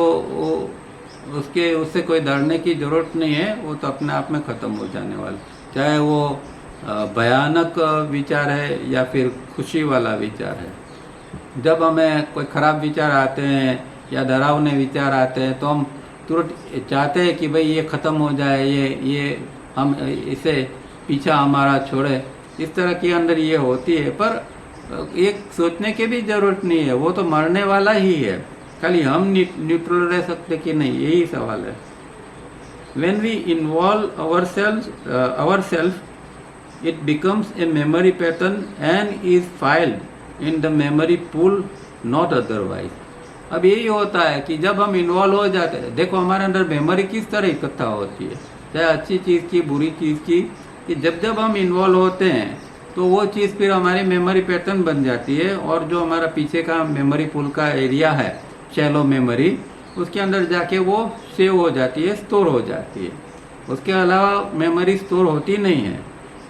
S1: उससे कोई डरने की ज़रूरत नहीं है, वो तो अपने आप में ख़त्म हो जाने वाला, चाहे वो भयानक विचार है या फिर खुशी वाला विचार है। जब हमें कोई ख़राब विचार आते हैं या डरावने विचार आते हैं तो हम तुरंत चाहते हैं कि भाई ये ख़त्म हो जाए, ये हम इसे पीछा हमारा छोड़े, इस तरह के अंदर ये होती है। पर एक सोचने की भी ज़रूरत नहीं है, वो तो मरने वाला ही है, खाली हम न्यूट्रल रह सकते कि नहीं, यही सवाल है। When we involve ourselves, it becomes a memory pattern and is filed in the memory pool, not otherwise। अब यही होता है कि जब हम इन्वॉल्व हो जाते हैं, देखो हमारे अंदर मेमोरी किस तरह इकट्ठा होती है, चाहे अच्छी चीज़ की बुरी चीज़ की, कि जब हम इन्वॉल्व होते हैं तो वो चीज़ फिर हमारी मेमोरी पैटर्न बन जाती है, और जो हमारा पीछे का मेमोरी पूल का एरिया है, शैलो मेमोरी, उसके अंदर जाके वो सेव हो जाती है, स्टोर हो जाती है। उसके अलावा मेमोरी स्टोर होती नहीं है।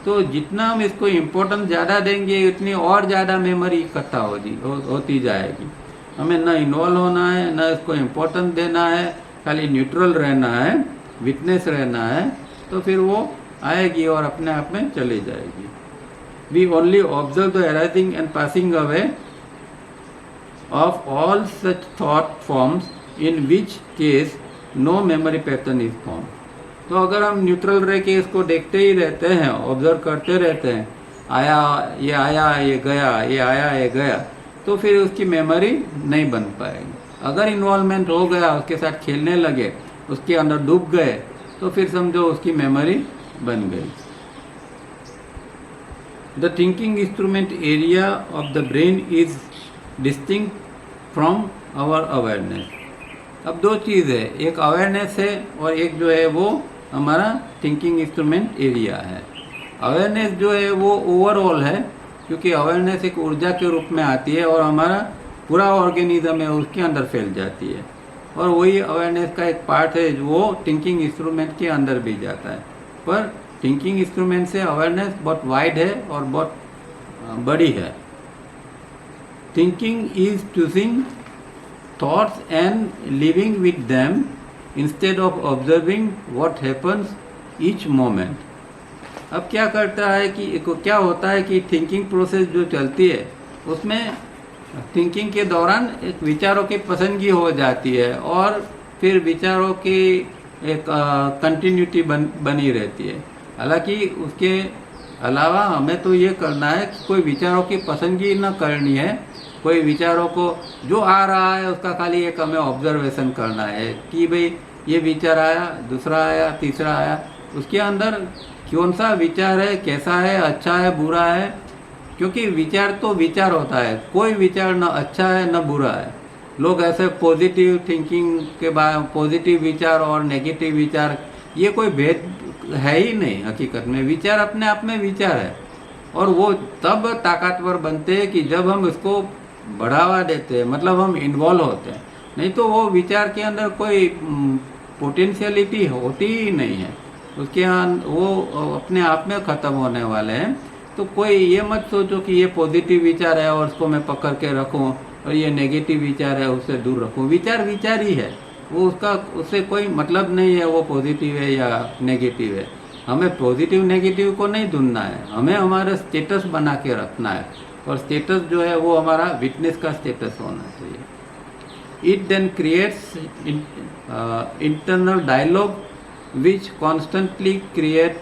S1: तो जितना हम इसको इम्पोर्टेंस ज़्यादा देंगे उतनी और ज़्यादा मेमोरी इकट्ठा होती जाएगी। हमें ना इन्वॉल्व होना है, ना इसको इम्पोर्टेंस देना है, खाली न्यूट्रल रहना है, विटनेस रहना है, तो फिर वो आएगी और अपने आप में चली जाएगी। We only observe the arising and passing away of all such thought forms, in which case no memory pattern is form. तो अगर हम न्यूट्रल रह के इसको देखते ही रहते हैं, ऑब्जर्व करते रहते हैं, आया ये गया, ये आया ये गया, तो फिर उसकी मेमोरी नहीं बन पाएगी। अगर इन्वॉल्वमेंट हो गया, उसके साथ खेलने लगे, उसके अंदर डूब गए, तो फिर समझो उसकी मेमोरी बन गई। The thinking instrument area of the brain is distinct from our awareness. अब दो चीज़ है, एक अवेयरनेस है और एक जो है वो हमारा थिंकिंग इंस्ट्रूमेंट एरिया है। अवेयरनेस जो है वो ओवरऑल है, क्योंकि अवेयरनेस एक ऊर्जा के रूप में आती है और हमारा पूरा ऑर्गेनिज्म है उसके अंदर फैल जाती है, और वही अवेयरनेस का एक पार्ट है जो वो थिंकिंग इंस्ट्रूमेंट के अंदर भी जाता है। पर थिंकिंग इंस्ट्रूमेंट से अवेयरनेस बहुत वाइड है और बहुत बड़ी है। Thinking is choosing thoughts and living with them instead of observing what happens each moment. अब क्या करता है कि क्या होता है कि थिंकिंग प्रोसेस जो चलती है उसमें थिंकिंग के दौरान एक विचारों की पसंदगी हो जाती है और फिर विचारों की एक कंटिन्यूटी बनी रहती है। हालांकि उसके अलावा हमें तो ये करना है कि कोई विचारों की पसंदगी न करनी है, कोई विचारों को जो आ रहा है उसका खाली एक हमें ऑब्जर्वेशन करना है कि भाई ये विचार आया, दूसरा आया, तीसरा आया, उसके अंदर कौन सा विचार है, कैसा है, अच्छा है, बुरा है। क्योंकि विचार तो विचार होता है, कोई विचार न अच्छा है न बुरा है। लोग ऐसे पॉजिटिव थिंकिंग के बाद पॉजिटिव विचार और नेगेटिव विचार, ये कोई भेद है ही नहीं। हकीकत में विचार अपने आप में विचार है, और वो तब ताकतवर बनते हैं कि जब हम इसको बढ़ावा देते हैं, मतलब हम इन्वॉल्व होते हैं। नहीं तो वो विचार के अंदर कोई पोटेंशियलिटी होती ही नहीं है, उसके वो अपने आप में ख़त्म होने वाले हैं। तो कोई ये मत सोचो कि ये पॉजिटिव विचार है और उसको मैं पकड़ के रखूं और ये नेगेटिव विचार है उससे दूर रखूं। विचार विचार ही है, वो उससे कोई मतलब नहीं है वो पॉजिटिव है या नेगेटिव है। हमें पॉजिटिव नेगेटिव को नहीं ढूंढना है, हमें हमारा स्टेटस बना के रखना है, और स्टेटस जो है वो हमारा विटनेस का स्टेटस होना चाहिए। It then creates internal dialogue which constantly create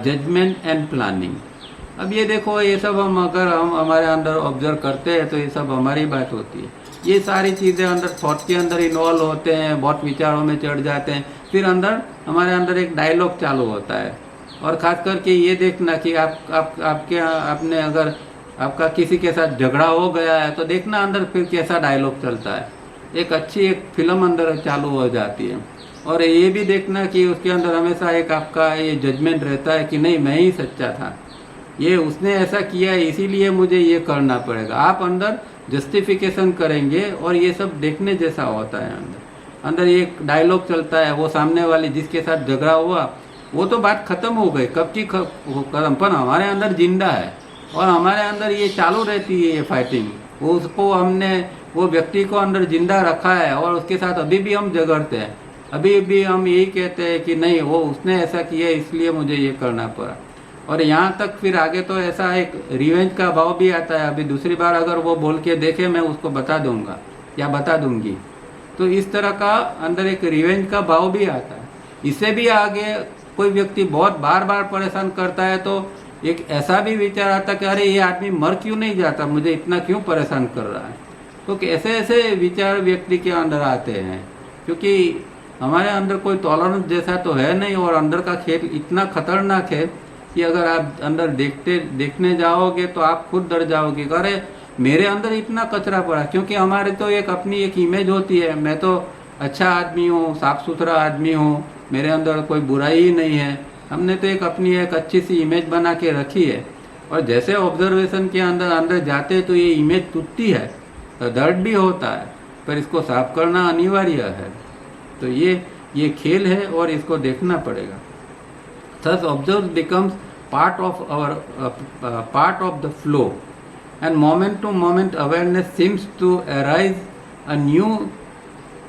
S1: judgement and planning. अब ये देखो, ये सब अगर हम हमारे अंदर ऑब्जर्व करते हैं तो ये सब हमारी बात होती है। ये सारी चीज़ें अंदर थॉट के अंदर इन्वॉल्व होते हैं, बहुत विचारों में चढ़ जाते हैं, फिर अंदर हमारे अंदर एक डायलॉग चालू होता है। और ख़ास करके ये देखना कि आपने अगर आपका किसी के साथ झगड़ा हो गया है तो देखना अंदर फिर कैसा डायलॉग चलता है। एक फिल्म अंदर चालू हो जाती है। और ये भी देखना कि उसके अंदर हमेशा एक आपका ये जजमेंट रहता है कि नहीं, मैं ही सच्चा था, ये उसने ऐसा किया है इसीलिए मुझे ये करना पड़ेगा। आप अंदर जस्टिफिकेशन करेंगे और ये सब देखने जैसा होता है। अंदर एक डायलॉग चलता है, वो सामने वाले जिसके साथ झगड़ा हुआ वो तो बात खत्म हो गई, कब की खत्म, पर हमारे अंदर जिंदा है और हमारे अंदर ये चालू रहती है ये फाइटिंग। वो उसको हमने वो व्यक्ति को अंदर जिंदा रखा है और उसके साथ अभी भी हम झगड़ते हैं, अभी भी हम यही कहते हैं कि नहीं, वो उसने ऐसा किया इसलिए मुझे ये करना पड़ा। और यहाँ तक फिर आगे तो ऐसा एक रिवेंज का भाव भी आता है। अभी दूसरी बार अगर वो बोल के देखे मैं उसको बता दूंगा या बता दूंगी, तो इस तरह का अंदर एक रिवेंज का भाव भी आता है। इससे भी आगे कोई व्यक्ति बहुत बार बार परेशान करता है तो एक ऐसा भी विचार आता है कि अरे ये आदमी मर क्यों नहीं जाता, मुझे इतना क्यों परेशान कर रहा है। तो ऐसे ऐसे विचार व्यक्ति के अंदर आते हैं, क्योंकि हमारे अंदर कोई टॉलरेंस जैसा तो है नहीं, और अंदर का खेल इतना खतरनाक है कि अगर आप अंदर देखने जाओगे तो आप खुद डर जाओगे, अरे मेरे अंदर इतना कचरा पड़ा। क्योंकि हमारे तो अपनी एक इमेज होती है, मैं तो अच्छा आदमी हूँ, साफ सुथरा आदमी हूँ, मेरे अंदर कोई बुराई ही नहीं है। हमने तो अपनी एक अच्छी सी इमेज बना के रखी है, और जैसे ऑब्जर्वेशन के अंदर जाते हैं तो ये इमेज टूटती है, तो दर्द भी होता है, पर इसको साफ करना अनिवार्य है। तो ये खेल है और इसको देखना पड़ेगा। Thus observe becomes part of the flow, and moment to moment awareness seems to arise anew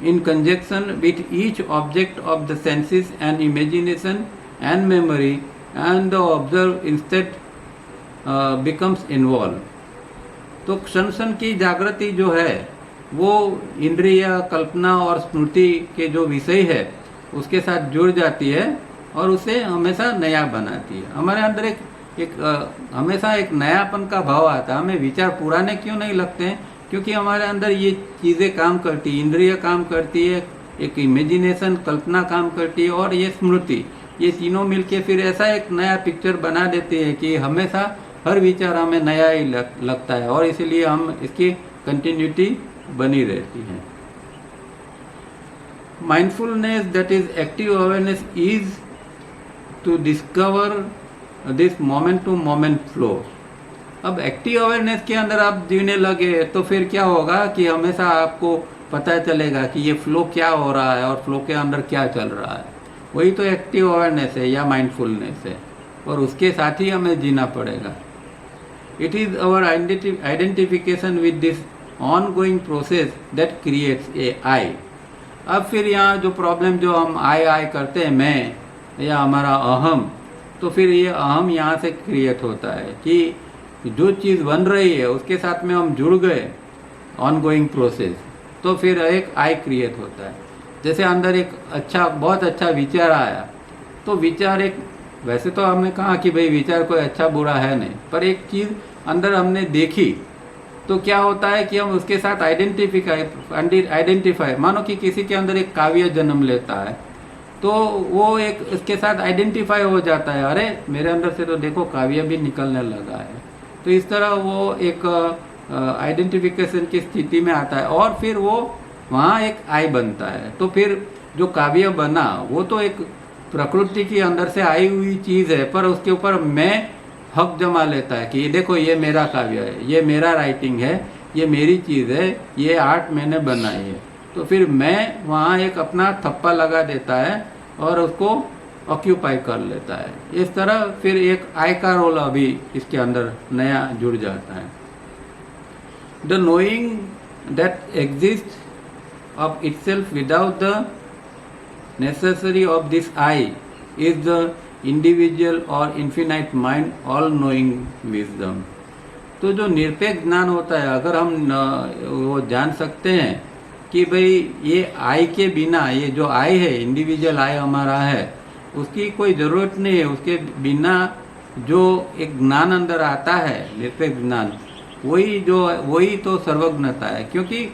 S1: in conjunction with each object of the senses and imagination and memory, and the observed instead becomes involved. तो क्षण की जागृति जो है वो इंद्रिय, कल्पना और स्मृति के जो विषय है उसके साथ जुड़ जाती है और उसे हमेशा नया बनाती है। हमारे अंदर हमेशा एक नयापन का भाव आता है। हमें विचार पुराने क्यों नहीं लगते हैं? क्योंकि हमारे अंदर ये चीज़ें काम करती है, इंद्रिय काम करती है, एक इमेजिनेशन, कल्पना काम करती है, और ये स्मृति, ये तीनों मिलके फिर ऐसा एक नया पिक्चर बना देते हैं कि हमेशा हर विचार हमें नया ही लगता है, और इसीलिए हम इसकी कंटिन्यूटी बनी रहती है। Mindfulness, that is active awareness, is to discover this moment to moment flow. अब एक्टिव अवेयरनेस के अंदर आप जीने लगे तो फिर क्या होगा कि हमेशा आपको पता चलेगा कि ये फ्लो क्या हो रहा है और फ्लो के अंदर क्या चल रहा है। वही तो एक्टिव अवेयरनेस है या माइंडफुलनेस है, और उसके साथ ही हमें जीना पड़ेगा। It is our identification with this ongoing process that creates a I. अब फिर यहाँ जो प्रॉब्लम जो हम आई करते हैं, मैं या हमारा अहम, तो फिर ये अहम यहाँ से क्रिएट होता है कि जो चीज़ बन रही है उसके साथ में हम जुड़ गए, ऑनगोइंग प्रोसेस, तो फिर एक आई क्रिएट होता है। जैसे अंदर एक बहुत अच्छा विचार आया, तो विचार वैसे तो हमने कहा कि भाई विचार कोई अच्छा बुरा है नहीं, पर एक चीज़ अंदर हमने देखी तो क्या होता है कि हम उसके साथ आइडेंटिफाई, मानो कि किसी के अंदर एक काव्य जन्म लेता है तो वो इसके साथ आइडेंटिफाई हो जाता है, अरे मेरे अंदर से तो देखो काव्य भी निकलने लगा है। तो इस तरह वो एक आइडेंटिफिकेशन की स्थिति में आता है, और फिर वो वहाँ एक आई बनता है। तो फिर जो काव्य बना वो तो एक प्रकृति की अंदर से आई हुई चीज़ है, पर उसके ऊपर मैं हक जमा लेता है कि देखो ये मेरा काव्य है, ये मेरा राइटिंग है, ये मेरी चीज़ है, ये आर्ट मैंने बनाई है। तो फिर मैं वहाँ एक अपना थप्पा लगा देता है और उसको ऑक्यूपाई कर लेता है। इस तरह फिर एक आई का रोल अभी इसके अंदर नया जुड़ जाता है। The knowing that exist of itself without the necessary of this I is the individual or infinite mind all knowing wisdom। तो जो निरपेक्ष ज्ञान होता है, अगर हम वो जान सकते हैं कि भाई ये आई के बिना, ये जो आई है इंडिविजुअल आई हमारा है, उसकी कोई ज़रूरत नहीं है। उसके बिना जो एक ज्ञान अंदर आता है निरपेक्ष ज्ञान, वही तो सर्वज्ञता है। क्योंकि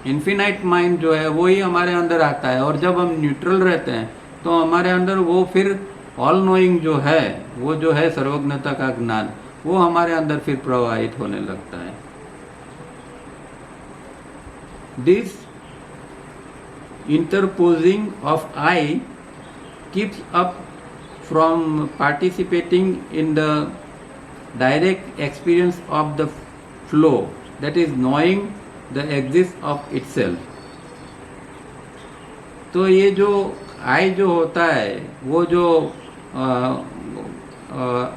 S1: इन्फिनाइट माइंड जो है वही हमारे अंदर आता है, और जब हम न्यूट्रल रहते हैं तो हमारे अंदर वो फिर ऑल नोइंग जो है, वो जो है सर्वज्ञता का ज्ञान, वो हमारे अंदर फिर प्रवाहित होने लगता है। This interposing of I keeps up from participating in the direct experience of the flow, that is knowing the exist of itself. तो ये जो आई जो होता है वो जो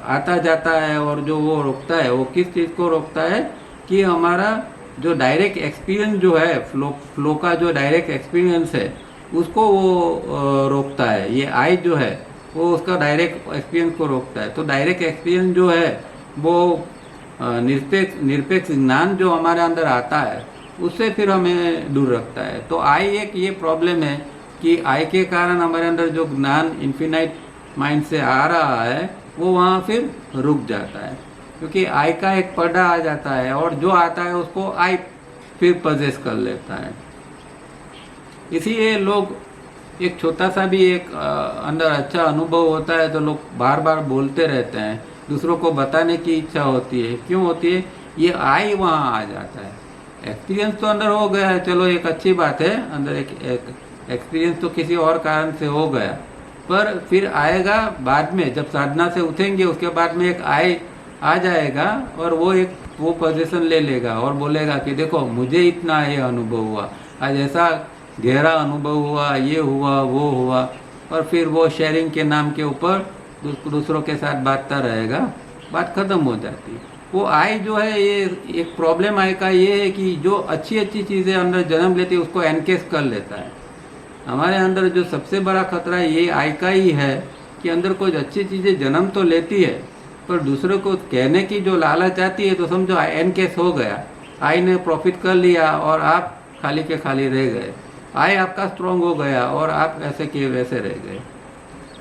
S1: आता जाता है और जो वो रोकता है, वो किस चीज़ को रोकता है कि हमारा जो डायरेक्ट एक्सपीरियंस जो है, फ्लो का जो डायरेक्ट एक्सपीरियंस है, उसको वो रोकता है। ये आई जो है वो उसका डायरेक्ट एक्सपीरियंस को रोकता है। तो डायरेक्ट एक्सपीरियंस जो है वो निरपेक्ष ज्ञान जो हमारे अंदर आता है उससे फिर हमें दूर रखता है। तो आई एक ये प्रॉब्लम है कि आई के कारण हमारे अंदर जो ज्ञान इन्फिनाइट माइंड से आ रहा है वो वहाँ फिर रुक जाता है, क्योंकि आई का एक पर्दा आ जाता है और जो आता है उसको आई फिर पजेस कर लेता है। इसीलिए लोग एक छोटा सा भी एक अंदर अच्छा अनुभव होता है तो लोग बार बार बोलते रहते हैं, दूसरों को बताने की इच्छा होती है। क्यों होती है? ये आई वहाँ आ जाता है। एक्सपीरियंस तो अंदर हो गया है, चलो एक अच्छी बात है, अंदर एक एक्सपीरियंस तो किसी और कारण से हो गया, पर फिर आएगा बाद में, जब साधना से उठेंगे उसके बाद में एक आई आ जाएगा और वो पोजीशन ले लेगा और बोलेगा कि देखो मुझे इतना ये अनुभव हुआ, आज ऐसा गहरा अनुभव हुआ, ये हुआ वो हुआ, और फिर वो शेयरिंग के नाम के ऊपर दूसरों के साथ बांटता रहेगा, बात खत्म हो जाती है। वो आई जो है, ये एक प्रॉब्लम आई का ये है कि जो अच्छी अच्छी चीज़ें अंदर जन्म लेती है उसको एनकेस कर लेता है। हमारे अंदर जो सबसे बड़ा खतरा ये आई का ही है कि अंदर कुछ अच्छी चीज़ें जन्म तो लेती है, पर दूसरों को कहने की जो लालच आती है तो समझो एनकेस हो गया, आई ने प्रॉफिट कर लिया और आप खाली के खाली रह गए। आई आपका स्ट्रॉन्ग हो गया और आप ऐसे के वैसे रह गए।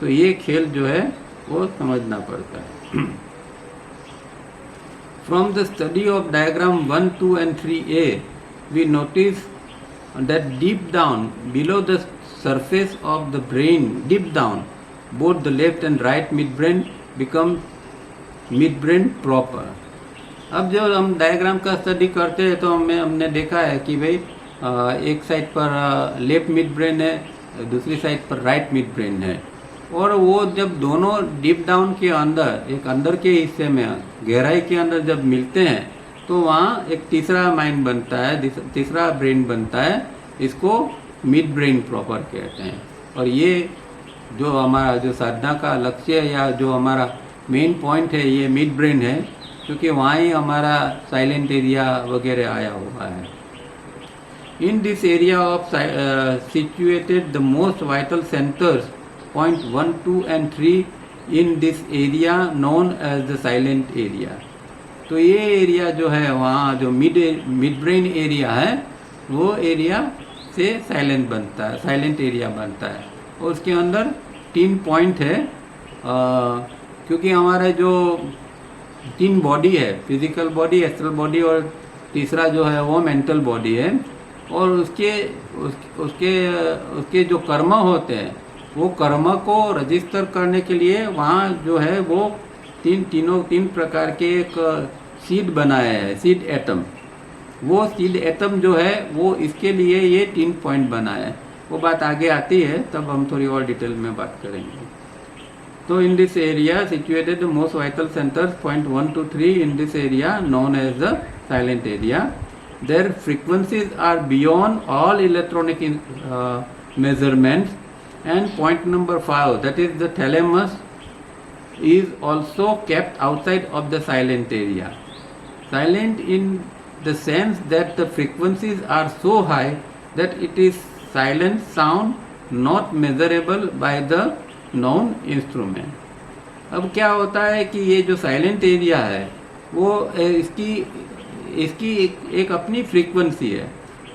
S1: तो ये खेल जो है वो समझना पड़ता है। From the study of diagram 1, 2 and 3a, we notice that deep down below the surface of the brain, deep down, both the left and right midbrain become midbrain proper। अब जब हम डायग्राम का स्टडी करते हैं तो हमने देखा है कि भाई एक साइड पर लेफ्ट मिड ब्रेन है, दूसरी साइड पर राइट मिड ब्रेन है, और वो जब दोनों डीप डाउन के अंदर, एक अंदर के हिस्से में गहराई के अंदर जब मिलते हैं तो वहाँ एक तीसरा माइंड बनता है, तीसरा ब्रेन बनता है, इसको मिड ब्रेन प्रॉपर कहते हैं। और ये जो हमारा जो साधना का लक्ष्य है या जो हमारा मेन पॉइंट है, ये मिड ब्रेन है, क्योंकि वहाँ ही हमारा साइलेंट एरिया वगैरह आया हुआ है। इन this area of situated the most vital centres point 1, 2 and 3 in this area known as the silent area। तो ये एरिया जो है वहाँ जो मिड ब्रेन एरिया है वो एरिया से साइलेंट बनता है, साइलेंट एरिया बनता है। और उसके अंदर 3 पॉइंट है, क्योंकि हमारे जो 3 बॉडी है, फिजिकल बॉडी, एस्ट्रल बॉडी और तीसरा जो है वो मेंटल बॉडी है, और उसके जो कर्म होते हैं वो कर्म को रजिस्टर करने के लिए वहाँ जो है वो तीन प्रकार के एक सीड बनाया है, सीड एटम। वो सीड एटम जो है वो इसके लिए ये 3 पॉइंट बनाया है। वो बात आगे आती है, तब हम थोड़ी और डिटेल में बात करेंगे। तो in this area situated the most vital centres point 1 to 3 in this area known as the silent area. Their frequencies are beyond all electronic measurements And point number 5, that is the thalamus is also kept outside of the silent area. Silent in the sense that the frequencies are so high that it is silent sound not measurable by the known instrument. अब क्या होता है कि ये जो silent area है वो इसकी एक अपनी फ्रीक्वेंसी है,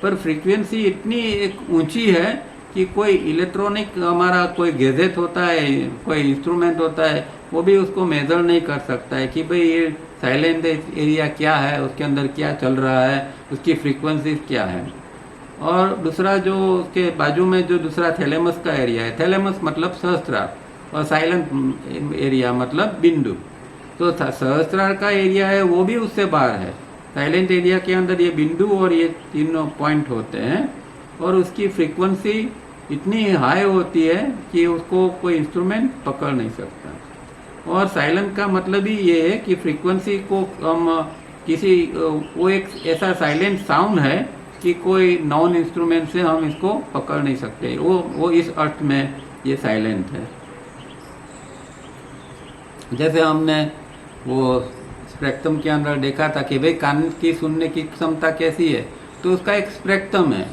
S1: पर फ्रीक्वेंसी इतनी एक ऊंची है कि कोई इलेक्ट्रॉनिक हमारा कोई गैजेट होता है, कोई इंस्ट्रूमेंट होता है, वो भी उसको मेजर नहीं कर सकता है कि भाई ये साइलेंट एरिया क्या है, उसके अंदर क्या चल रहा है, उसकी फ्रीक्वेंसी क्या है। और दूसरा जो उसके बाजू में जो दूसरा थैलेमस का एरिया है, थैलेमस मतलब सहस्त्रार और साइलेंट एरिया मतलब बिंदु, तो सहस्त्रार का एरिया है वो भी उससे बाहर है। साइलेंट एरिया के अंदर ये बिंदु और ये तीनों पॉइंट होते हैं और उसकी फ्रीक्वेंसी इतनी हाई होती है कि उसको कोई इंस्ट्रूमेंट पकड़ नहीं सकता। और साइलेंट का मतलब ही ये है कि फ्रीक्वेंसी को हम किसी वो एक ऐसा साइलेंट साउंड है कि कोई नॉन इंस्ट्रूमेंट से हम इसको पकड़ नहीं सकते, वो इस अर्थ में ये साइलेंट है। जैसे हमने वो स्पेक्ट्रम के अंदर देखा था कि भाई कान की सुनने की क्षमता कैसी है, तो उसका एक स्पेक्ट्रम है,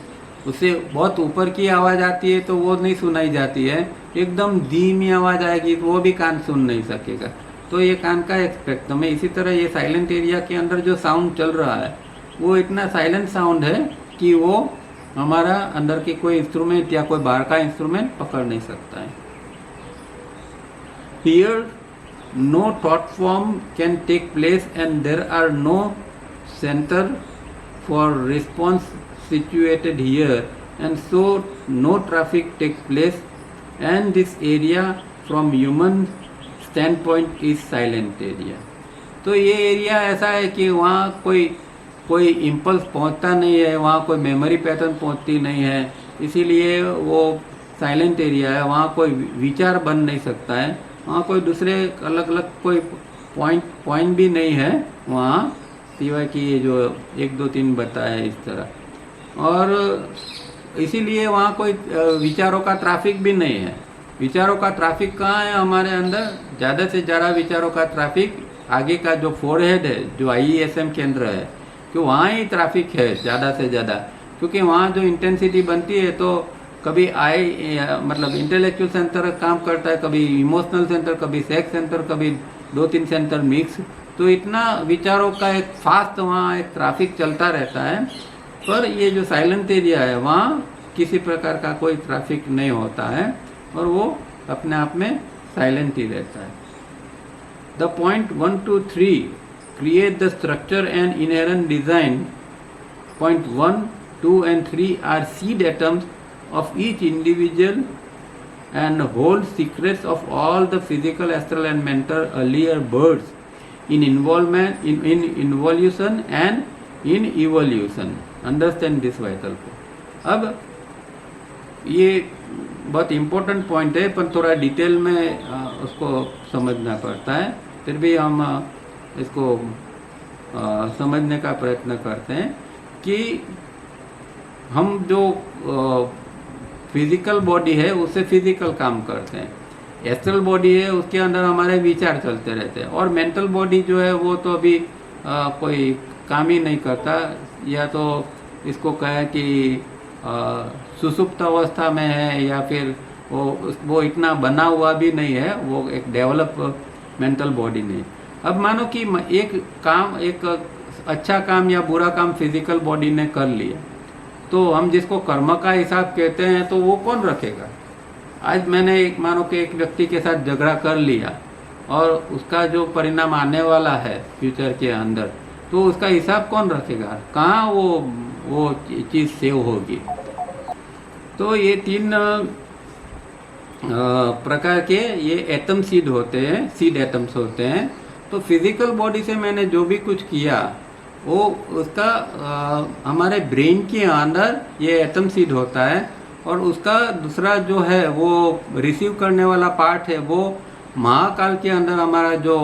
S1: उससे बहुत ऊपर की आवाज़ आती है तो वो नहीं सुनाई जाती है, एकदम धीमी आवाज़ आएगी तो वो भी कान सुन नहीं सकेगा, तो ये कान का एक स्पेक्ट्रम है। इसी तरह ये साइलेंट एरिया के अंदर जो साउंड चल रहा है वो इतना साइलेंट साउंड है कि वो हमारा अंदर के कोई इंस्ट्रूमेंट या कोई बाहर का इंस्ट्रूमेंट पकड़ नहीं सकता है। Here no thought form can take place and there are no center for response situated here, and so no traffic takes place, and this area from human standpoint is silent area। तो ये area ऐसा है कि वहाँ कोई impulse पहुँचता नहीं है, वहाँ कोई मेमोरी पैटर्न पहुँचती नहीं है, इसीलिए वो साइलेंट एरिया है। वहाँ कोई विचार बन नहीं सकता है, वहाँ कोई दूसरे अलग अलग कोई पॉइंट भी नहीं है वहाँ, सिवाय कि ये जो 1 2 3 बताया इस तरह। और इसीलिए वहाँ कोई विचारों का ट्रैफिक भी नहीं है। विचारों का ट्रैफिक कहाँ है हमारे अंदर? ज़्यादा से ज़्यादा विचारों का ट्रैफिक आगे का जो फोरहेड है, जो IESM केंद्र है, कि वहाँ ही ट्रैफिक है ज़्यादा से ज़्यादा, क्योंकि वहाँ जो इंटेंसिटी बनती है तो कभी मतलब इंटेलेक्चुअल सेंटर काम करता है, कभी इमोशनल सेंटर, कभी सेक्स सेंटर, कभी 2-3 सेंटर मिक्स, तो इतना विचारों का एक फास्ट वहाँ एक ट्रैफिक चलता रहता है। पर ये जो साइलेंट एरिया है वहाँ किसी प्रकार का कोई ट्रैफिक नहीं होता है और वो अपने आप में साइलेंट ही रहता है। The point 1 2 3 create the structure and inherent design. Point 1 2 and 3 are seed atoms of each individual and hold secrets of all the physical, astral and mental earlier births in involvement in involution and in evolution। Understand this vital point। अब ये बहुत important point है, पर थोड़ा detail में उसको समझना पड़ता है, फिर भी हम इसको समझने का प्रयत्न करते हैं कि हम जो फिजिकल बॉडी है उससे फिजिकल काम करते हैं, एस्ट्रल बॉडी है उसके अंदर हमारे विचार चलते रहते हैं, और मेंटल बॉडी जो है वो तो अभी कोई काम ही नहीं करता, या तो इसको कहें कि सुसुप्त अवस्था में है, या फिर वो इतना बना हुआ भी नहीं है, वो एक डेवलप मेंटल बॉडी नहीं। अब मानो कि एक अच्छा काम या बुरा काम फिजिकल बॉडी ने कर लिया, तो हम जिसको कर्म का हिसाब कहते हैं तो वो कौन रखेगा? आज मैंने मानो कि एक व्यक्ति के साथ झगड़ा कर लिया और उसका जो परिणाम आने वाला है फ्यूचर के अंदर, तो उसका हिसाब कौन रखेगा? कहाँ वो चीज़ सेव होगी? तो ये 3 प्रकार के ये एटम सीड होते हैं, सीड एटम्स होते हैं। तो फिजिकल बॉडी से मैंने जो भी कुछ किया वो उसका हमारे ब्रेन के अंदर ये एटम सीड होता है, और उसका दूसरा जो है वो रिसीव करने वाला पार्ट है वो महाकाल के अंदर हमारा जो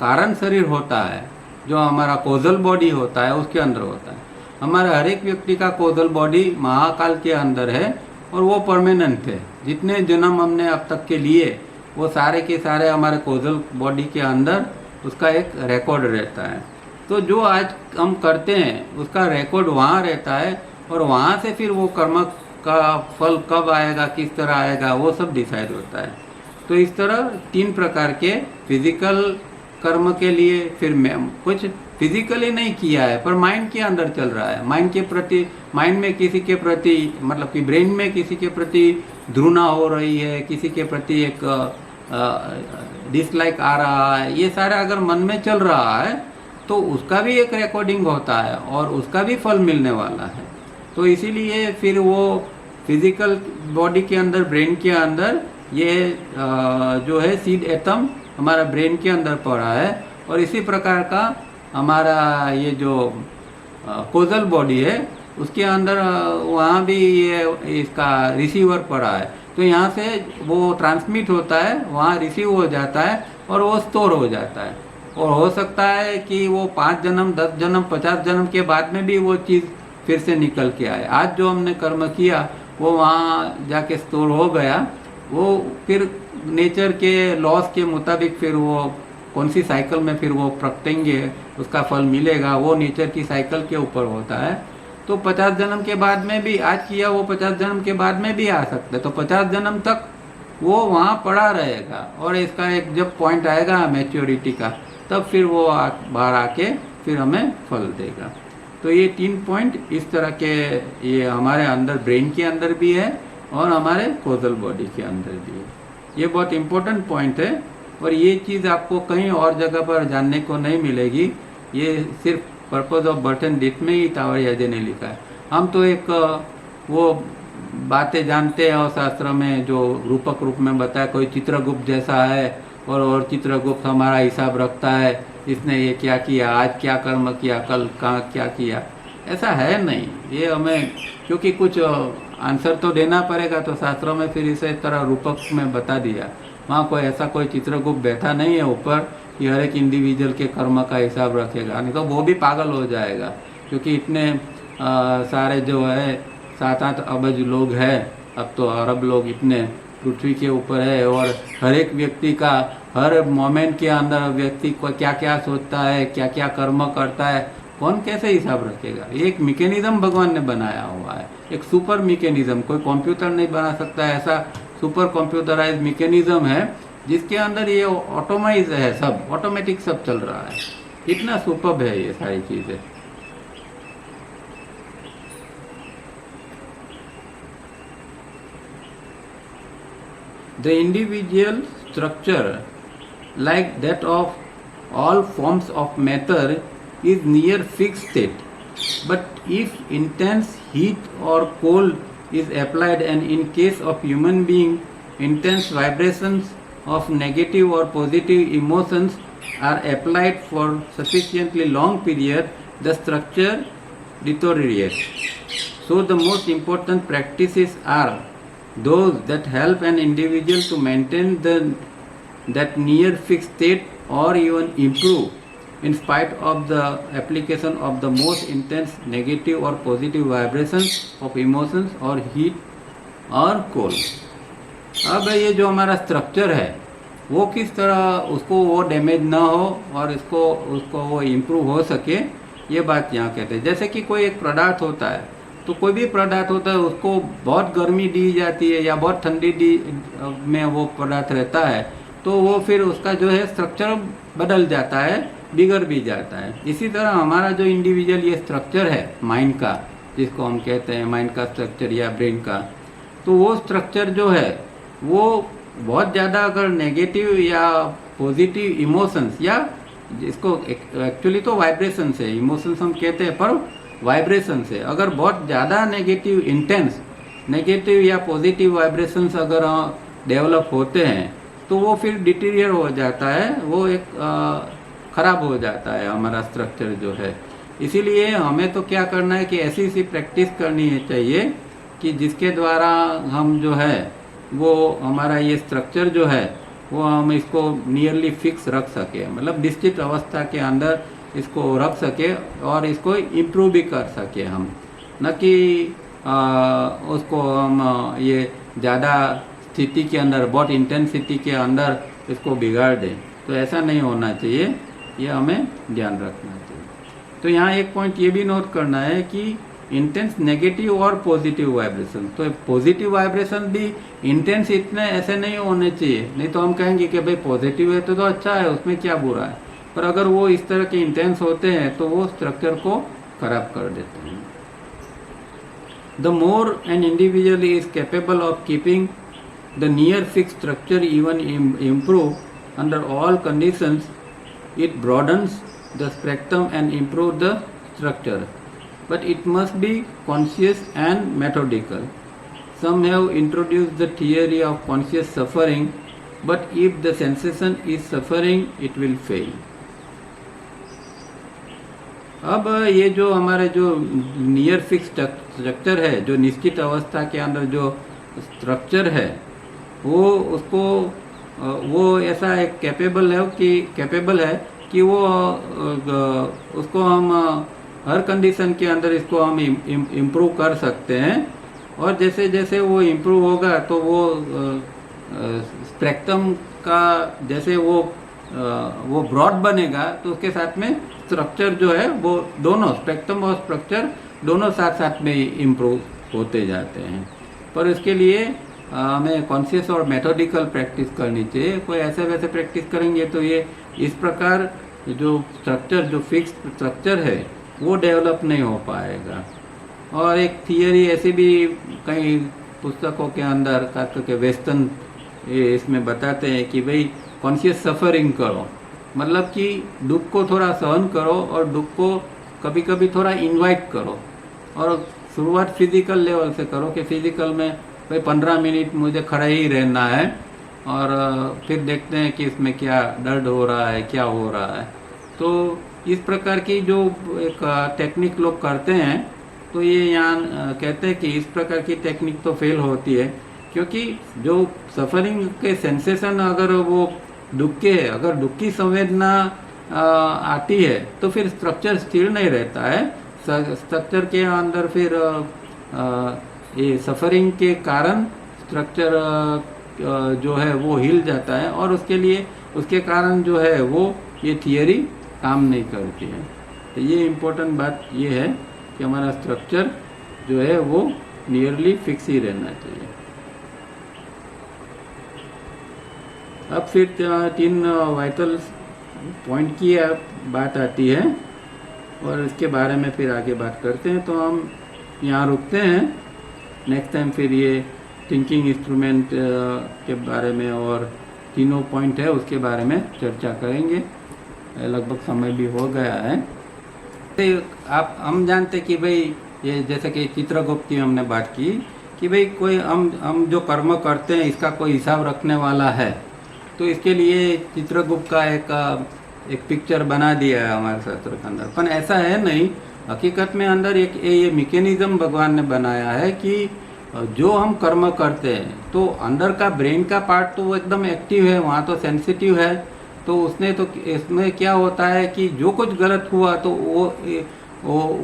S1: कारण शरीर होता है, जो हमारा कोजल बॉडी होता है उसके अंदर होता है। हमारा हर एक व्यक्ति का कोजल बॉडी महाकाल के अंदर है, और वो परमानेंट थे। जितने जन्म हमने अब तक के लिए वो सारे के सारे हमारे कोजल बॉडी के अंदर उसका एक रिकॉर्ड रहता है। तो जो आज हम करते हैं उसका रिकॉर्ड वहाँ रहता है, और वहाँ से फिर वो कर्म का फल कब आएगा, किस तरह आएगा, वो सब डिसाइड होता है। तो इस तरह 3 प्रकार के फिजिकल कर्म के लिए, फिर कुछ फिजिकली नहीं किया है पर माइंड के अंदर चल रहा है, माइंड के प्रति, माइंड में किसी के प्रति, मतलब कि ब्रेन में किसी के प्रति घृणा हो रही है, किसी के प्रति एक डिसलाइक आ रहा है, ये सारा अगर मन में चल रहा है तो उसका भी एक रिकॉर्डिंग होता है और उसका भी फल मिलने वाला है। तो इसीलिए फिर वो फिजिकल बॉडी के अंदर, ब्रेन के अंदर ये जो है सीड एटम हमारा ब्रेन के अंदर पड़ा है, और इसी प्रकार का हमारा ये जो कोजल बॉडी है उसके अंदर वहाँ भी ये इसका रिसीवर पड़ा है। तो यहाँ से वो ट्रांसमिट होता है, वहाँ रिसीव हो जाता है और वो स्टोर हो जाता है। और हो सकता है कि वो 5 जन्म, 10 जन्म, 50 जन्म के बाद में भी वो चीज़ फिर से निकल के आए। आज जो हमने कर्म किया वो वहाँ जाके स्टोर हो गया, वो फिर नेचर के लॉस के मुताबिक फिर वो कौन सी साइकिल में फिर वो प्रगटेंगे, उसका फल मिलेगा, वो नेचर की साइकिल के ऊपर होता है। तो 50 जन्म के बाद में भी, आज किया वो 50 जन्म के बाद में भी आ सकता है, तो 50 जन्म तक वो वहाँ पड़ा रहेगा। और इसका एक जब पॉइंट आएगा मैच्योरिटी का, तब फिर वो बाहर आके फिर हमें फल देगा। तो ये 3 पॉइंट इस तरह के ये हमारे अंदर ब्रेन के अंदर भी है और हमारे कोजल बॉडी के अंदर भी है। ये बहुत इम्पोर्टेंट पॉइंट है और ये चीज़ आपको कहीं और जगह पर जानने को नहीं मिलेगी। ये सिर्फ purpose of birth and death में ही तावर याजे ने लिखा है। हम तो एक वो बातें जानते हैं और शास्त्र में जो रूपक रूप में बताया, कोई चित्रगुप्त जैसा है और चित्रगुप्त हमारा हिसाब रखता है, इसने ये क्या किया, आज क्या कर्म किया, कल कहाँ क्या किया, ऐसा है नहीं। ये हमें क्योंकि कुछ आंसर तो देना पड़ेगा, तो शास्त्रों में फिर इसे तरह रूपक में बता दिया। वहाँ कोई ऐसा कोई चित्रगुप्त बैठा नहीं है ऊपर कि हर एक इंडिविजुअल के कर्म का हिसाब रखेगा, नहीं तो वो भी पागल हो जाएगा। क्योंकि इतने सारे जो है 7-8 अरब लोग हैं, अब तो अरब लोग इतने पृथ्वी के ऊपर है, और हर एक व्यक्ति का हर मोमेंट के अंदर व्यक्ति को क्या क्या सोचता है, क्या क्या कर्म करता है, कौन कैसे हिसाब रखेगा। एक मैकेनिज्म भगवान ने बनाया हुआ है, एक सुपर मैकेनिज्म, कोई कंप्यूटर नहीं बना सकता है। ऐसा सुपर कंप्यूटराइज मैकेनिज्म है जिसके अंदर ये ऑटोमाइज है, सब ऑटोमेटिक सब चल रहा है। इतना सुपर है ये सारी चीजें। The individual structure, like that of all forms of matter, is near fixed state. But if intense heat or cold is applied, and in case of human being, intense vibrations of negative or positive emotions are applied for sufficiently long period, the structure deteriorates. So the most important practices are those that help an individual to maintain that near fixed state or even improve in spite of the application of the most intense negative or positive vibrations of emotions or heat or cold. अब ये जो हमारा structure है वो किस तरह उसको वो डैमेज ना हो और उसको वो इम्प्रूव हो सके, ये बात यहाँ कहते हैं। जैसे कि कोई एक पदार्थ होता है, तो कोई भी पदार्थ होता है उसको बहुत गर्मी दी जाती है या बहुत ठंडी में वो पदार्थ रहता है, तो वो फिर उसका जो है स्ट्रक्चर बदल जाता है, बिगड़ भी जाता है। इसी तरह हमारा जो इंडिविजुअल ये स्ट्रक्चर है माइंड का, जिसको हम कहते हैं माइंड का स्ट्रक्चर या ब्रेन का, तो वो स्ट्रक्चर जो है वो बहुत ज़्यादा अगर नेगेटिव या पॉजिटिव इमोशंस, या जिसको एक्चुअली तो वाइब्रेशन है, इमोशंस हम कहते हैं पर वाइब्रेशन से, अगर बहुत ज़्यादा नेगेटिव इंटेंस नेगेटिव या पॉजिटिव वाइब्रेशंस अगर डेवलप होते हैं तो वो फिर डिटीरियर हो जाता है, वो एक ख़राब हो जाता है हमारा स्ट्रक्चर जो है। इसीलिए हमें तो क्या करना है कि ऐसी सी प्रैक्टिस करनी है चाहिए कि जिसके द्वारा हम जो है वो हमारा ये स्ट्रक्चर जो है वो हम इसको नियरली फिक्स रख सके, मतलब निश्चित अवस्था के अंदर इसको रख सके और इसको इम्प्रूव भी कर सके हम, न कि उसको हम ये ज़्यादा स्थिति के अंदर, बहुत इंटेंसिटी के अंदर इसको बिगाड़ दें। तो ऐसा नहीं होना चाहिए, ये हमें ध्यान रखना चाहिए। तो यहाँ एक पॉइंट ये भी नोट करना है कि इंटेंस नेगेटिव और पॉजिटिव वाइब्रेशन, तो पॉजिटिव वाइब्रेशन भी इंटेंस इतने ऐसे नहीं होने चाहिए, नहीं तो हम कहेंगे कि भाई पॉजिटिव है तो अच्छा है, उसमें क्या बुरा है। पर अगर वो इस तरह के इंटेंस होते हैं तो वो स्ट्रक्चर को खराब कर देते हैं। The more an individual is capable of keeping the near fix structure even improve under all conditions, it broadens the spectrum and improve the structure, but it must be conscious and methodical. Some have introduced the theory of conscious suffering, but if the sensation is suffering, it will fail. अब ये जो हमारे जो near fix structure है, जो निश्चित अवस्था के अंदर जो स्ट्रक्चर है, वो उसको वो ऐसा एक कैपेबल है कि वो उसको हम हर कंडीशन के अंदर इसको हम इम्प्रूव कर सकते हैं। और जैसे जैसे वो इम्प्रूव होगा तो वो स्पेक्ट्रम का जैसे वो ब्रॉड बनेगा, तो उसके साथ में स्ट्रक्चर जो है वो दोनों स्पेक्ट्रम और स्ट्रक्चर दोनों साथ साथ में इम्प्रूव होते जाते हैं। पर इसके लिए हमें कॉन्शियस और मेथोडिकल प्रैक्टिस करनी चाहिए। कोई ऐसे वैसे प्रैक्टिस करेंगे तो ये इस प्रकार जो स्ट्रक्चर, जो फिक्स स्ट्रक्चर है, वो डेवलप नहीं हो पाएगा। और एक थियरी ऐसी भी कई पुस्तकों के अंदर, खास करके वेस्टर्न, इसमें बताते हैं कि भाई कॉन्शियस सफरिंग करो, मतलब कि दुख को थोड़ा सहन करो और दुख को कभी कभी थोड़ा इनवाइट करो। और शुरुआत फिजिकल लेवल से करो कि फिजिकल में भाई 15 मिनट मुझे खड़ा ही रहना है, और फिर देखते हैं कि इसमें क्या दर्द हो रहा है, क्या हो रहा है। तो इस प्रकार की जो एक टेक्निक लोग करते हैं, तो ये यहाँ कहते हैं कि इस प्रकार की टेक्निक तो फेल होती है, क्योंकि जो सफरिंग के सेंसेशन अगर वो दुख के है, अगर दुख की संवेदना आती है तो फिर स्ट्रक्चर स्थिर नहीं रहता है। स्ट्रक्चर के अंदर फिर ये सफरिंग के कारण स्ट्रक्चर जो है वो हिल जाता है, और उसके कारण जो है वो ये थियरी काम नहीं करती है। तो ये इम्पोर्टेंट बात ये है कि हमारा स्ट्रक्चर जो है वो नियरली फिक्स ही रहना चाहिए। अब फिर 3 वाइटल पॉइंट की बात आती है, और इसके बारे में फिर आगे बात करते हैं। तो हम यहाँ रुकते हैं। नेक्स्ट टाइम फिर ये थिंकिंग इंस्ट्रूमेंट के बारे में और तीनों पॉइंट है उसके बारे में चर्चा करेंगे। लगभग समय भी हो गया है। हम जानते कि भाई ये जैसे कि चित्रगुप्त की हमने बात की कि भाई कोई हम जो कर्म करते हैं इसका कोई हिसाब रखने वाला है, तो इसके लिए चित्रगुप्त का एक पिक्चर बना दिया है हमारे शास्त्र के अंदर। पर ऐसा है नहीं, हकीकत में अंदर ये मैकेनिज्म भगवान ने बनाया है कि जो हम कर्म करते हैं तो अंदर का ब्रेन का पार्ट तो वो एकदम एक्टिव है, वहाँ तो सेंसिटिव है। तो इसमें क्या होता है कि जो कुछ गलत हुआ तो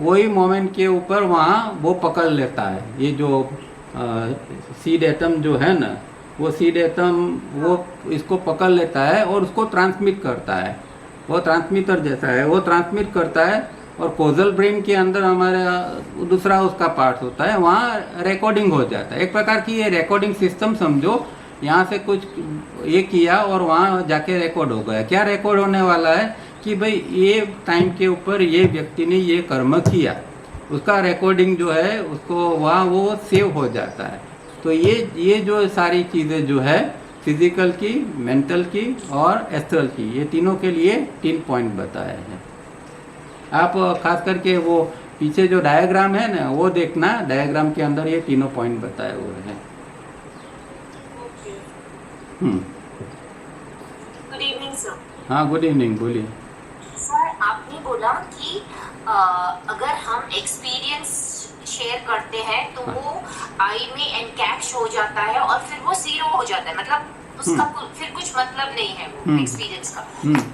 S1: वही मोमेंट के ऊपर वहाँ वो पकड़ लेता है। ये जो सीड एटम जो है ना, वो सीड एटम वो इसको पकड़ लेता है और उसको ट्रांसमिट करता है। वो ट्रांसमीटर जैसा है, वो ट्रांसमिट करता है। और कोजल ब्रेन के अंदर हमारा दूसरा उसका पार्ट होता है, वहाँ रिकॉर्डिंग हो जाता है। एक प्रकार की ये रिकॉर्डिंग सिस्टम समझो, यहाँ से कुछ ये किया और वहाँ जाके रिकॉर्ड हो गया। क्या रिकॉर्ड होने वाला है कि भाई ये टाइम के ऊपर ये व्यक्ति ने ये कर्म किया, उसका रिकॉर्डिंग जो है उसको वहाँ वो सेव हो जाता है। तो ये जो सारी चीज़ें जो है फिजिकल की, मेंटल की और एस्ट्रल की, ये तीनों के लिए 3 पॉइंट बताए हैं। आप खास करके वो पीछे जो डायग्राम है ना वो देखना, डायग्राम के अंदर ये तीनों पॉइंट बताए हुए हैं।
S2: Good evening sir.
S1: हाँ, गुड इवनिंग, बोलिए।
S2: सर, आपने बोला कि अगर हम एक्सपीरियंस शेयर करते हैं तो वो आई में एनकैप्स हो जाता है और फिर वो 0 हो जाता है, मतलब उसका फिर कुछ मतलब नहीं है वो एक्सपीरियंस का।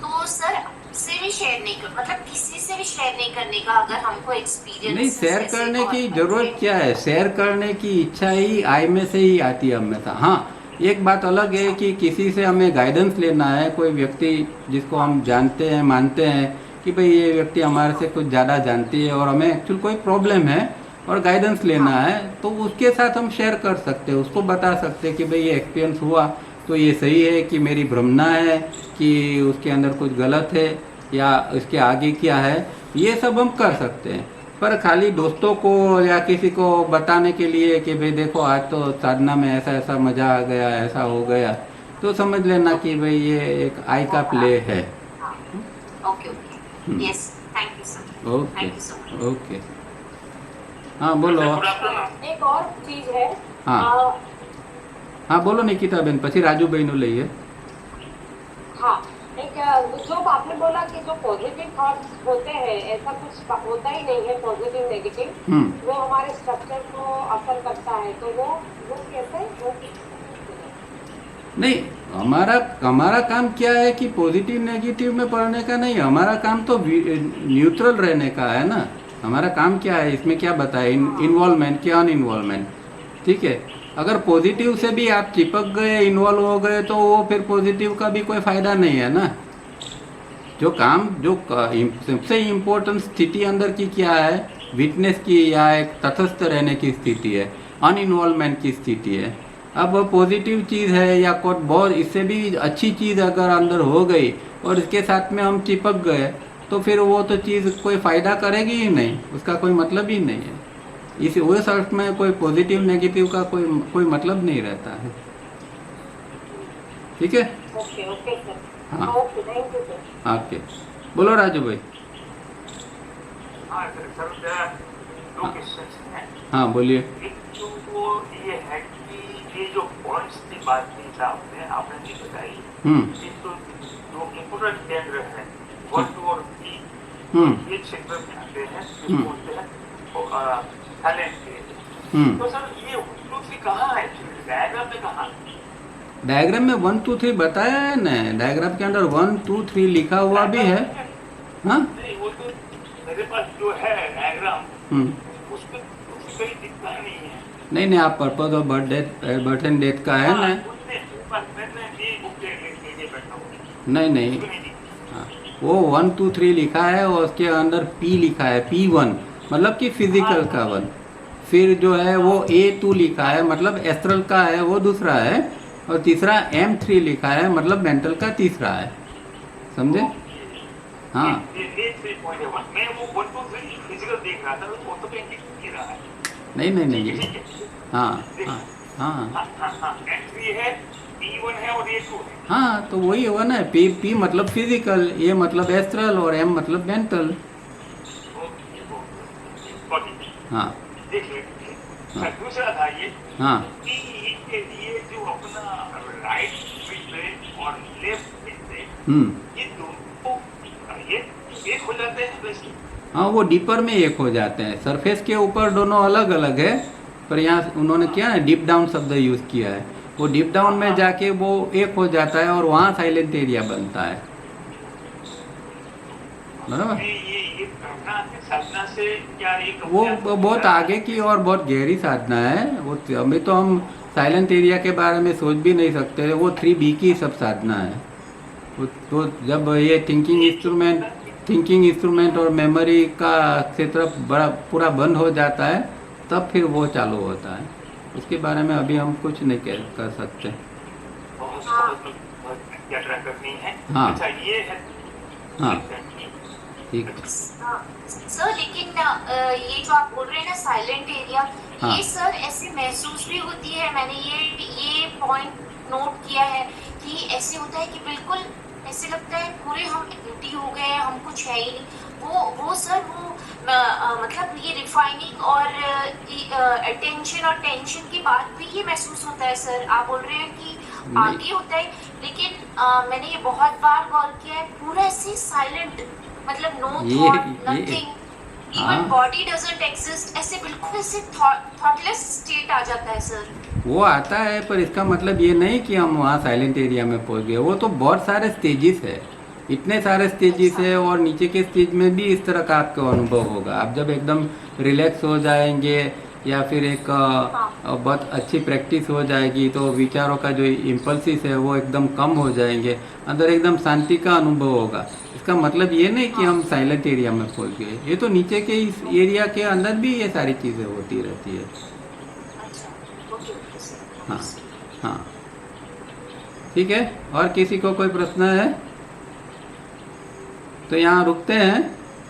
S2: तो सर से भी शेयर नहीं नहीं कर, मतलब किसी से भी शेयर नहीं करने का अगर हमको एक्सपीरियंस
S1: नहीं, शेयर करने की जरूरत क्या है? शेयर करने की इच्छा ही आई में से ही आती है हमेशा। हाँ, एक बात अलग है कि किसी से हमें गाइडेंस लेना है, कोई व्यक्ति जिसको हम जानते हैं, मानते हैं कि भाई ये व्यक्ति हमारे से कुछ ज़्यादा जानती है और हमें एक्चुअल कोई प्रॉब्लम है और गाइडेंस लेना है, तो उसके साथ हम शेयर कर सकते हैं, उसको बता सकते हैं कि भाई ये एक्सपीरियंस हुआ तो ये सही है कि मेरी भ्रमना है कि उसके अंदर कुछ गलत है या इसके आगे क्या है, ये सब हम कर सकते हैं। पर खाली दोस्तों को या किसी को बताने के लिए कि भाई देखो आज तो साधना में ऐसा ऐसा मजा आ गया, ऐसा हो गया, तो समझ लेना कि भाई ये एक आई का प्ले है।
S2: Okay okay, yes, thank you sir,
S1: okay
S2: thank you so much.
S1: Okay, हाँ बोलो।
S3: एक और चीज है।
S1: हाँ हाँ बोलो निकिता बेन, પછી રાજુભાઈ નું લઈએ।
S3: हाँ, एक जो आपने बोला कि जो पॉजिटिव थॉट्स होते हैं, ऐसा कुछ होता ही नहीं है पॉजिटिव नेगेटिव, वो हमारे स्ट्रक्चर को असर करता है, तो वो कैसे वो
S1: नहीं, हमारा काम क्या है कि पॉजिटिव नेगेटिव में पढ़ने का नहीं, हमारा काम तो न्यूट्रल रहने का है ना। हमारा काम क्या है, इसमें क्या बताए, इन्वॉल्वमेंट क्या अनइन्वॉल्वमेंट, ठीक है। अगर पॉजिटिव से भी आप चिपक गए, इन्वॉल्व हो गए, तो वो फिर पॉजिटिव का भी कोई फायदा नहीं है ना। जो काम जो सबसे इम्पोर्टेंट स्थिति अंदर की क्या है, विटनेस की या एक तटस्थ रहने की स्थिति है, अनइन्वॉल्वमेंट की स्थिति है। अब पॉजिटिव चीज़ है या कोई बहुत इससे भी अच्छी चीज़ अगर अंदर हो गई और इसके साथ में हम चिपक गए, तो फिर वो तो चीज़ कोई फ़ायदा करेगी ही नहीं, उसका कोई मतलब ही नहीं है। उस अर्थ में कोई पॉजिटिव नेगेटिव का कोई मतलब नहीं रहता है, ठीक है।
S3: ओके ओके सर,
S1: हाँ
S3: okay, thank you sir.
S1: Okay, बोलो राजू भाई।
S4: हाँ सर, दो क्वेश्चंस हैं।
S1: हाँ बोलिए।
S4: एक तो वो ये है कि ये जो पॉइंट्स की बात की आपने नहीं बताई, ये तो जो इम्पोर्टेंट केंद्र है 1, 2 और 3, ये क्षेत्र में आते हैं, जिसको बोलते हैं टैलेंट केंद्र। तो सर ये 1, 2, 3 कहाँ है, डायग्राम में कहाँ?
S1: डायग्राम में 1, 2, 3 बताया है ना, डायग्राम के अंदर 1, 2, 3 लिखा हुआ भी है। हाँ
S4: नहीं, वो तो मेरे पास जो है डायग्राम, उसमें कहीं दिखता नहीं है।
S1: नहीं, आप purpose of birth and death का है ना। नहीं, हाँ, वो 1, 2, 3 लिखा है और उसके अंदर P लिखा है, P1 मतलब कि फिजिकल का 1, फिर जो है वो A2 लिखा है मतलब एस्ट्रल का है, वो दूसरा है, और तीसरा M3 लिखा है मतलब मेंटल का तीसरा है, समझे। हाँ
S4: मैं वो 1, 2, 3 फिजिकल देख रहा था, वो तो कहीं दिख नहीं रहा है।
S1: नहीं, हाँ हाँ हाँ
S4: M3 है, P1 है और A2 है।
S1: हाँ, तो वही हुआ ना, P मतलब फिजिकल, A मतलब एस्ट्रल और M मतलब मेंटल। हाँ
S4: देख लेते। दूसरा था ये,
S1: हाँ
S4: कि के लिए जो अपना राइट फिट और लेफ्ट फिट, ये दोनों ये एक हो जाते हैं वैसे।
S1: हाँ, वो डीपर में एक हो जाते हैं, सरफेस के ऊपर दोनों अलग अलग है, पर यहाँ उन्होंने क्या है डीप डाउन शब्द यूज किया है। वो डीप डाउन में जाके वो एक हो जाता है और वहाँ साइलेंट एरिया बनता है, बराबर।
S4: ये साधना से क्या एक
S1: वो बहुत आगे की और बहुत गहरी साधना है। वो अभी तो हम साइलेंट एरिया के बारे में सोच भी नहीं सकते, वो 3B की सब साधना है। तो जब ये थिंकिंग इंस्ट्रूमेंट और मेमोरी का क्षेत्र बड़ा पूरा बंद हो जाता है, तब फिर वो चालू होता है। उसके बारे में अभी हम कुछ नहीं कर सकते।
S4: यात्रा करनी है।
S1: हाँ।
S4: अच्छा ये है।
S1: हाँ ठीक है।
S2: सर लेकिन ये जो आप बोल रहे हैं ना साइलेंट एरिया,
S1: हाँ।
S2: ये सर ऐसे महसूस भी होती है, मैंने ये पॉइंट नोट किया है कि ऐसे होता है कि बिल्कुल ऐसे लगता है पूरे हम एम्प्टी हो गए, हम कुछ है ही नहीं। वो सर वो मतलब ये रिफाइनिंग और अटेंशन और टेंशन के बाद भी ये महसूस होता है सर। आप बोल रहे हैं कि आगे होता है, लेकिन मैंने ये बहुत बार गौर किया है, पूरा ऐसे साइलेंट, मतलब no thought nothing, even body doesn't exist, ऐसे बिल्कुल ऐसे थॉटलेस स्टेट आ जाता है सर।
S1: वो आता है, पर इसका मतलब ये नहीं कि हम वहाँ साइलेंट एरिया में पहुँच गए। वो तो बहुत सारे स्टेजेस है, इतने सारे स्टेजेस है और नीचे के स्टेज में भी इस तरह का आपको अनुभव होगा। आप जब एकदम रिलैक्स हो जाएंगे या फिर एक बहुत अच्छी प्रैक्टिस हो जाएगी तो विचारों का जो इम्पल्सिस है वो एकदम कम हो जाएंगे, अंदर एकदम शांति का अनुभव होगा। इसका मतलब ये नहीं कि हम साइलेंट एरिया में खोल गए, ये तो नीचे के इस एरिया के अंदर भी ये सारी चीज़ें होती रहती है।
S2: अच्छा ओके सर।
S1: हाँ हाँ ठीक है। और किसी को कोई प्रश्न है तो यहाँ रुकते हैं।